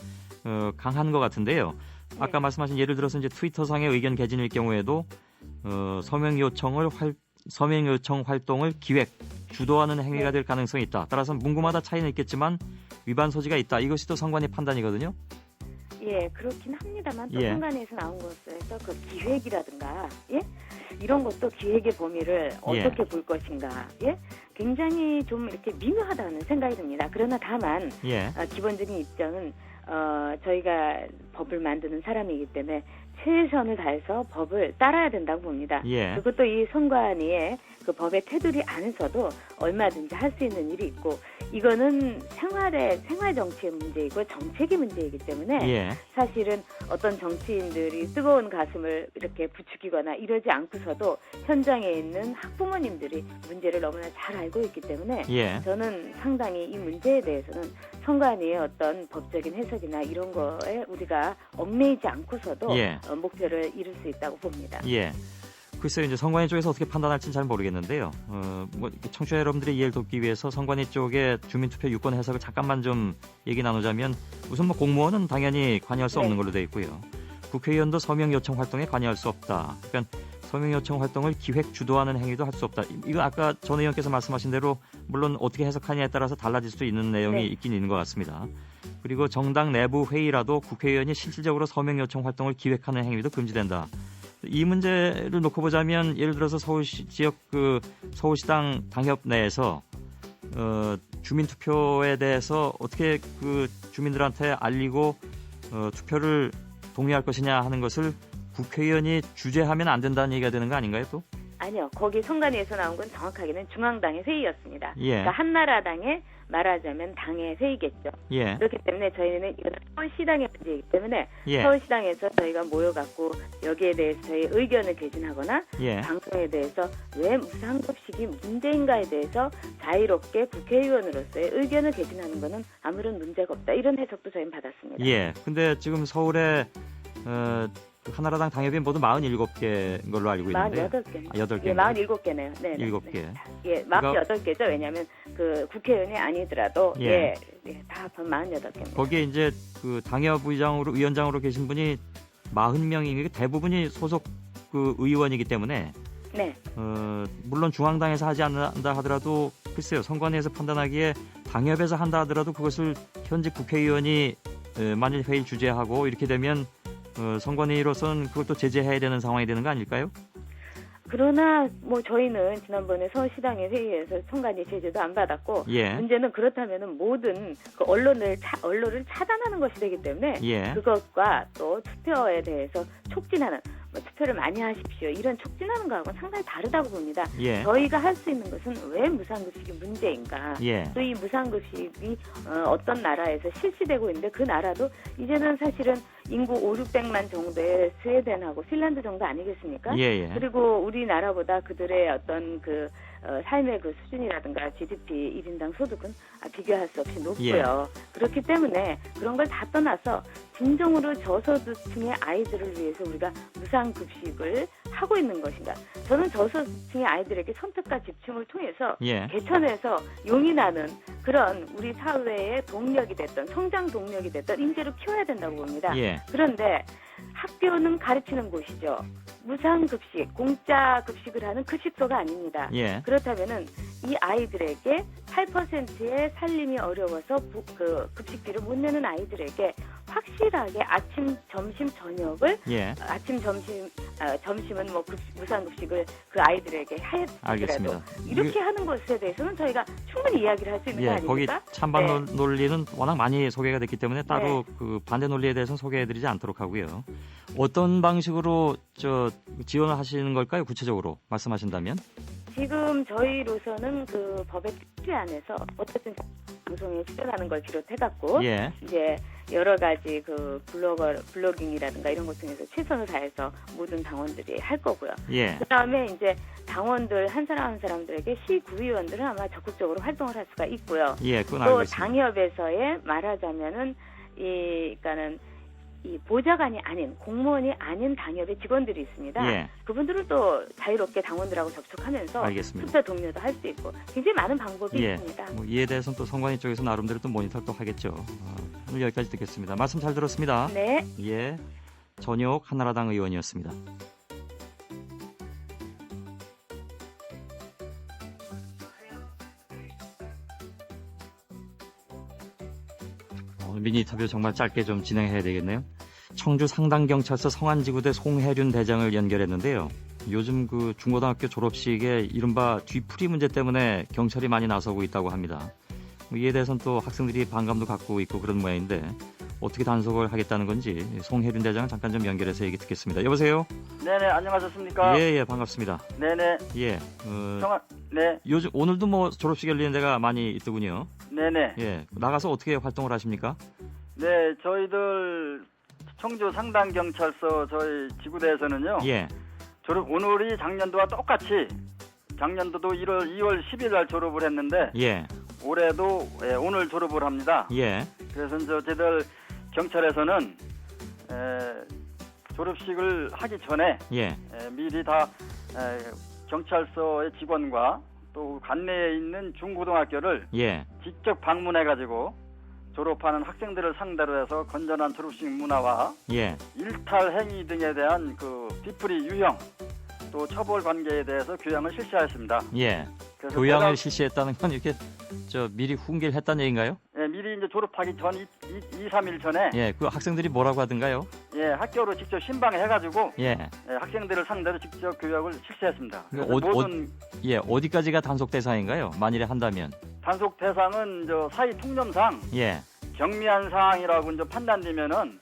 강한 것 같은데요. 아까 말씀하신 예를 들어서 이제 트위터상의 의견 개진일 경우에도 서명 요청 활동을 기획, 주도하는 행위가 될 가능성이 있다. 따라서 문구마다 차이는 있겠지만 위반 소지가 있다. 이것이 또 선관위 판단이거든요. 예, 그렇긴 합니다만 또 예. 선관위에서 나온 것에서 그 기획이라든가 예? 이런 것도 기획의 범위를 어떻게 볼 것인가 예? 굉장히 좀 이렇게 미묘하다는 생각이 듭니다. 그러나 다만 예. 기본적인 입장은 저희가 법을 만드는 사람이기 때문에 최선을 다해서 법을 따라야 된다고 봅니다. 예. 그리고 또 이 선관위의 그 법의 테두리 안에서도 얼마든지 할 수 있는 일이 있고 이거는 생활 정치의 문제이고 정책의 문제이기 때문에 예. 사실은 어떤 정치인들이 뜨거운 가슴을 이렇게 부추기거나 이러지 않고서도 현장에 있는 학부모님들이 문제를 너무나 잘 알고 있기 때문에 예. 저는 상당히 이 문제에 대해서는 선관위의 어떤 법적인 해석이나 이런 거에 우리가 얽매이지 않고서도 예. 목표를 이룰 수 있다고 봅니다. 예. 글쎄요, 이제 선관위 쪽에서 어떻게 판단할지는 잘 모르겠는데요. 청취자 여러분들의 이해를 돕기 위해서 선관위 쪽의 주민투표 유권 해석을 잠깐만 좀 얘기 나누자면 우선 뭐 공무원은 당연히 관여할 수 없는 걸로 되어 있고요. 국회의원도 서명 요청 활동에 관여할 수 없다. 그러니까 서명 요청 활동을 기획 주도하는 행위도 할 수 없다. 이거 아까 전 의원께서 말씀하신 대로 물론 어떻게 해석하냐에 따라서 달라질 수 있는 내용이 네. 있긴 있는 것 같습니다. 그리고 정당 내부 회의라도 국회의원이 실질적으로 서명 요청 활동을 기획하는 행위도 금지된다. 이 문제를 놓고 보자면 예를 들어서 서울시 지역 서울시당 당협 내에서 주민투표에 대해서 어떻게 그 주민들한테 알리고 투표를 독려할 것이냐 하는 것을 국회의원이 주재하면 안 된다는 얘기가 되는 거 아닌가요 또? 아니요. 거기 선관위에서 나온 건 정확하게는 중앙당의 회의였습니다. 예. 그러니까 한나라당의 말하자면 당의 회의겠죠. 예. 그렇기 때문에 저희는 이건 서울시당의 문제이기 때문에 예. 서울시당에서 저희가 모여갖고 여기에 대해서 저희 의견을 개진하거나 예. 방송에 대해서 왜 무상급식이 문제인가에 대해서 자유롭게 국회의원으로서의 의견을 개진하는 것은 아무런 문제가 없다. 이런 해석도 저희는 받았습니다. 예. 근데 지금 서울에 한나라당 당협위원 모두 47개인 걸로 알고 있는데 48개네요. 8개. 예, 47개네요. 네. 7개. 예, 48개죠. 왜냐하면 그 국회의원이 아니더라도 예. 다 48개입니다. 거기에 이제 그 위원장으로 계신 분이 40명이 대부분이 소속 그 의원이기 때문에 네. 물론 중앙당에서 하지 않는다 하더라도 글쎄요. 선관위에서 판단하기에 당협에서 한다 하더라도 그것을 현직 국회의원이 만일 회의 주재하고 이렇게 되면 선관위로서는 그것도 제재해야 되는 상황이 되는 거 아닐까요? 그러나 뭐 저희는 지난번에 서울시당의 회의에서 선관위 제재도 안 받았고 예. 문제는 그렇다면은 모든 그 언론을 차단하는 것이 되기 때문에 예. 그것과 또 투표에 대해서 촉진하는 투표를 많이 하십시오. 이런 촉진하는 거하고는 상당히 다르다고 봅니다. 예. 저희가 할 수 있는 것은 왜 무상급식이 문제인가. 예. 또 이 무상급식이 어떤 나라에서 실시되고 있는데 그 나라도 이제는 사실은 인구 5,600만 정도의 스웨덴하고 핀란드 정도 아니겠습니까? 예. 그리고 우리나라보다 그들의 어떤 삶의 그 수준이라든가 GDP 1인당 소득은 비교할 수 없이 높고요. 그렇기 때문에 그런 걸 다 떠나서 진정으로 저소득층의 아이들을 위해서 우리가 무상급식을 하고 있는 것인가. 저는 저소득층의 아이들에게 선택과 집중을 통해서 예. 개천에서 용이 나는 그런 우리 사회의 동력이 됐던 성장 동력이 됐던 인재로 키워야 된다고 봅니다. 예. 그런데 학교는 가르치는 곳이죠. 무상급식, 공짜 급식을 하는 급식소가 아닙니다. 예. 그렇다면은 이 아이들에게 8%의 살림이 어려워서 급식비를 못 내는 아이들에게 확실하게 아침, 점심, 저녁을 예. 아침, 점심은 뭐 무상급식을 그 아이들에게 하더라도 알겠습니다. 이렇게 하는 것에 대해서는 저희가 충분히 이야기를 할 수 있는 거 예, 거기 아닙니까? 찬반 논리는 워낙 많이 소개가 됐기 때문에 따로 네. 그 반대 논리에 대해서는 소개해드리지 않도록 하고요. 어떤 방식으로 지원을 하시는 걸까요? 구체적으로 말씀하신다면? 지금 저희로서는 그 법의 틀 안에서 어쨌든 방송에 출연하는 걸 비롯해갖고 예. 이제 여러 가지 그 블로깅이라든가 이런 것 중에서 최선을 다해서 모든 당원들이 할 거고요. 예. 그다음에 이제 당원들 한 사람 한 사람들에게 시구의원들은 아마 적극적으로 활동을 할 수가 있고요. 예, 그건 또 알고 있습니다. 당협에서의 말하자면은 그러니까는 이 보좌관이 아닌 공무원이 아닌 당협의 직원들이 있습니다. 예. 그분들은 또 자유롭게 당원들하고 접촉하면서 알겠습니다. 투표 동료도 할 수 있고 굉장히 많은 방법이 예. 있습니다. 뭐 이에 대해서는 또 선관위 쪽에서 나름대로 또 모니터를 또 하겠죠. 오늘 여기까지 듣겠습니다. 말씀 잘 들었습니다. 네. 예. 전효옥 한나라당 의원이었습니다. 미니 인터뷰 정말 짧게 좀 진행해야 되겠네요. 청주 상당경찰서 성안지구대 송혜륜 대장을 연결했는데요. 요즘 그 중고등학교 졸업식에 이른바 뒤풀이 문제 때문에 경찰이 많이 나서고 있다고 합니다. 이에 대해서는 또 학생들이 반감도 갖고 있고 그런 모양인데 어떻게 단속을 하겠다는 건지 송혜륜 대장 잠깐 좀 연결해서 얘기 듣겠습니다. 여보세요? 네네, 안녕하셨습니까? 예, 반갑습니다. 네네. 예. 네. 요즘 오늘도 뭐 졸업식 열리는 데가 많이 있더군요. 네네. 예. 나가서 어떻게 활동을 하십니까? 네, 저희들 청주 상당경찰서 저희 지구대에서는요. 예. 오늘이 작년도와 똑같이 작년도도 2월 10일 날 졸업을 했는데 예. 올해도 오늘 졸업을 합니다. 예. 그래서 저희들 경찰에서는 졸업식을 하기 전에 예. 미리 다 경찰서의 직원과 또 관내에 있는 중고등학교를 예. 직접 방문해가지고 졸업하는 학생들을 상대로 해서 건전한 졸업식 문화와 예. 일탈 행위 등에 대한 그 뒤풀이 유형 또 처벌 관계에 대해서 교양을 실시하였습니다. 예. 그래서 교양을 실시했다는 건 이렇게 미리 훈계를 했다는 얘기인가요? 예, 미리 이제 졸업하기 전 2, 3일 전에 예. 그 학생들이 뭐라고 하던가요? 예, 학교로 직접 신방해가지고 예. 학생들을 상대로 직접 교육을 실시했습니다. 그래서 그 모든 어디까지가 단속 대상인가요? 만일에 한다면. 단속 대상은 사회 통념상 예. 경미한 사항이라고 이제 판단되면은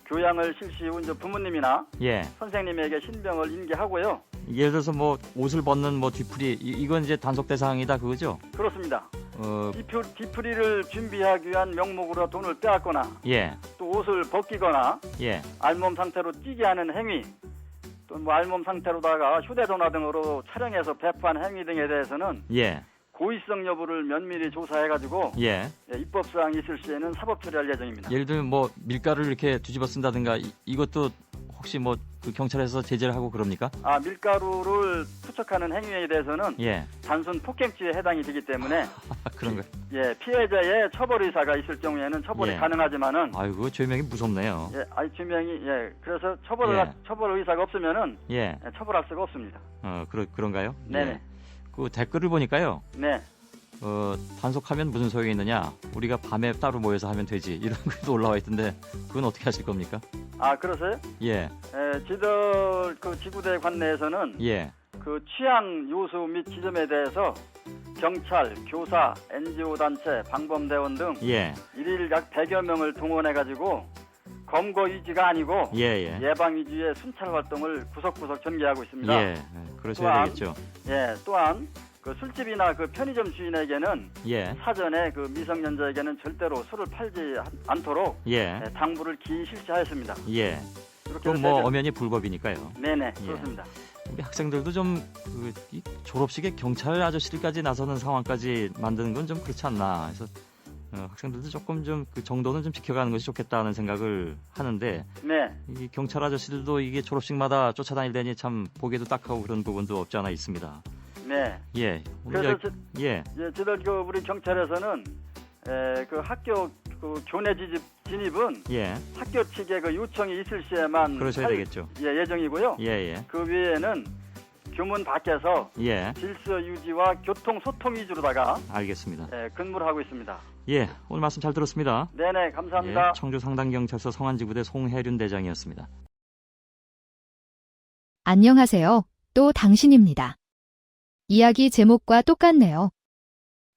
교양을 실시 후 이제 부모님이나 예. 선생님에게 신병을 인계하고요. 예를 들어서 뭐 옷을 벗는 뭐 뒤풀이 이건 이제 단속 대상이다 그거죠? 그렇습니다. 뒤풀이를 준비하기 위한 명목으로 돈을 빼앗거나 예. 또 옷을 벗기거나 예. 알몸 상태로 뛰게 하는 행위 또 뭐 알몸 상태로다가 휴대전화 등으로 촬영해서 배포한 행위 등에 대해서는 예. 고의성 여부를 면밀히 조사해가지고 예. 입법사항이 있을 시에는 사법 처리할 예정입니다. 예를 들면 뭐 밀가루를 이렇게 뒤집어 쓴다든가 이것도 혹시 뭐 그 경찰에서 제재를 하고 그럽니까? 밀가루를 투척하는 행위에 대해서는 예. 단순 폭행죄에 해당이 되기 때문에 그런 거요. 예, 피해자의 처벌 의사가 있을 경우에는 처벌이 예. 가능하지만은 아이고 죄명이 무섭네요. 죄명이 그래서 처벌 의사가 없으면은 예. 처벌할 수가 없습니다. 그런가요? 네네. 예. 그 댓글을 보니까요. 네. 단속하면 무슨 소용이 있느냐? 우리가 밤에 따로 모여서 하면 되지. 이런 글도 올라와 있던데 그건 어떻게 하실 겁니까? 그러세요? 예. 지들 그 지구대 관내에서는 예. 그 취향 요소 및 지점에 대해서 경찰, 교사, NGO 단체, 방범대원 등 예. 일일 약 100여 명을 동원해가지고 검거 위주가 아니고 예방 위주의 순찰 활동을 구석구석 전개하고 있습니다. 예. 그러셔야 되겠죠. 또한 그 술집이나 그 편의점 주인에게는 사전에 그 미성년자에게는 절대로 술을 팔지 않도록 당부를 기히 실시하였습니다. 예. 그럼 뭐 엄연히 불법이니까요. 네네, 그렇습니다. 우리 학생들도 좀 이 졸업식에 경찰 아저씨들까지 나서는 상황까지 만드는 건 좀 그렇지 않나. 그래서 학생들도 조금 좀 그 정도는 좀 지켜가는 것이 좋겠다는 생각을 하는데 이 경찰 아저씨들도 이게 졸업식마다 쫓아다니려니 참 보기에도 딱하고 그런 부분도 없지 않아 있습니다. 네. 예. 그래서 저들 그 우리 경찰에서는 그 학교 그 교내 진입은 학교 측의 그 요청이 있을 시에만 그러셔야 되겠죠. 예정이고요. 예. 그 외에는 교문 밖에서 질서 유지와 교통 소통 위주로다가 알겠습니다. 근무를 하고 있습니다. 예, 오늘 말씀 잘 들었습니다. 네네, 감사합니다. 청주 상당경찰서 성안지구대 송혜륜 대장이었습니다. 안녕하세요. 또 당신입니다. 이야기 제목과 똑같네요.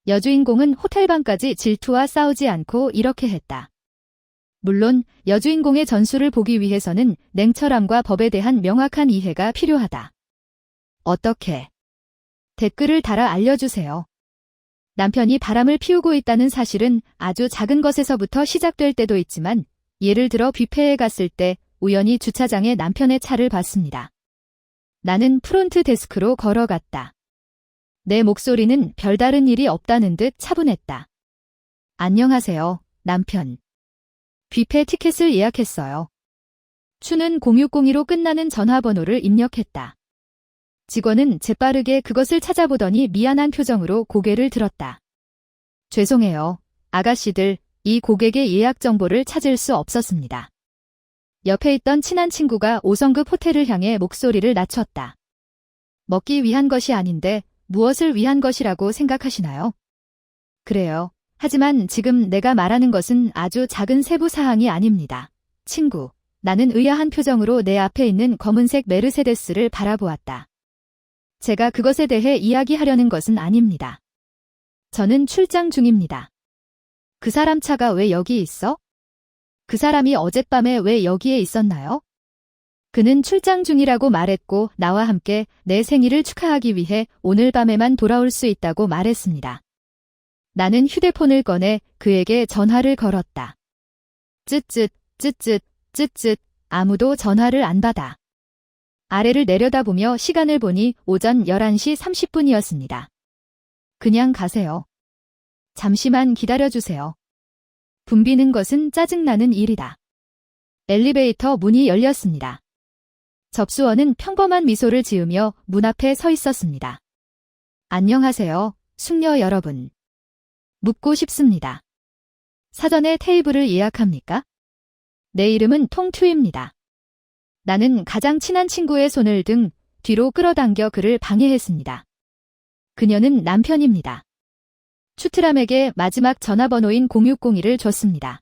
여주인공은 호텔방까지 질투와 싸우지 않고 이렇게 했다. 물론 여주인공의 전술을 보기 위해서는 냉철함과 법에 대한 명확한 이해가 필요하다. 어떻게? 댓글을 달아 알려주세요. 남편이 바람을 피우고 있다는 사실은 아주 작은 것에서부터 시작될 때도 있지만 예를 들어 뷔페에 갔을 때 우연히 주차장에 남편의 차를 봤습니다. 나는 프론트 데스크로 걸어갔다. 내 목소리는 별다른 일이 없다는 듯 차분했다. 안녕하세요, 남편. 뷔페 티켓을 예약했어요. 추는 0602로 끝나는 전화번호를 입력했다. 직원은 재빠르게 그것을 찾아보더니 미안한 표정으로 고개를 들었다. 죄송해요, 아가씨들, 이 고객의 예약 정보를 찾을 수 없었습니다. 옆에 있던 친한 친구가 5성급 호텔을 향해 목소리를 낮췄다. 먹기 위한 것이 아닌데 무엇을 위한 것이라고 생각하시나요? 그래요. 하지만 지금 내가 말하는 것은 아주 작은 세부 사항이 아닙니다. 친구, 나는 의아한 표정으로 내 앞에 있는 검은색 메르세데스를 바라보았다. 제가 그것에 대해 이야기하려는 것은 아닙니다. 저는 출장 중입니다. 그 사람 차가 왜 여기 있어? 그 사람이 어젯밤에 왜 여기에 있었나요? 그는 출장 중이라고 말했고 나와 함께 내 생일을 축하하기 위해 오늘 밤에만 돌아올 수 있다고 말했습니다. 나는 휴대폰을 꺼내 그에게 전화를 걸었다. 쯧쯧, 쯧쯧, 쯧쯧, 아무도 전화를 안 받아. 아래를 내려다보며 시간을 보니 오전 11시 30분이었습니다. 그냥 가세요. 잠시만 기다려주세요. 붐비는 것은 짜증나는 일이다. 엘리베이터 문이 열렸습니다. 접수원은 평범한 미소를 지으며 문 앞에 서 있었습니다. 안녕하세요, 숙녀 여러분. 묻고 싶습니다. 사전에 테이블을 예약합니까? 내 이름은 통투입니다. 나는 가장 친한 친구의 손을 등 뒤로 끌어당겨 그를 방해했습니다. 그녀는 남편입니다. 추트람에게 마지막 전화번호인 060을 줬습니다.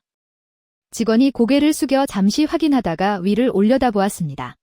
직원이 고개를 숙여 잠시 확인하다가 위를 올려다보았습니다.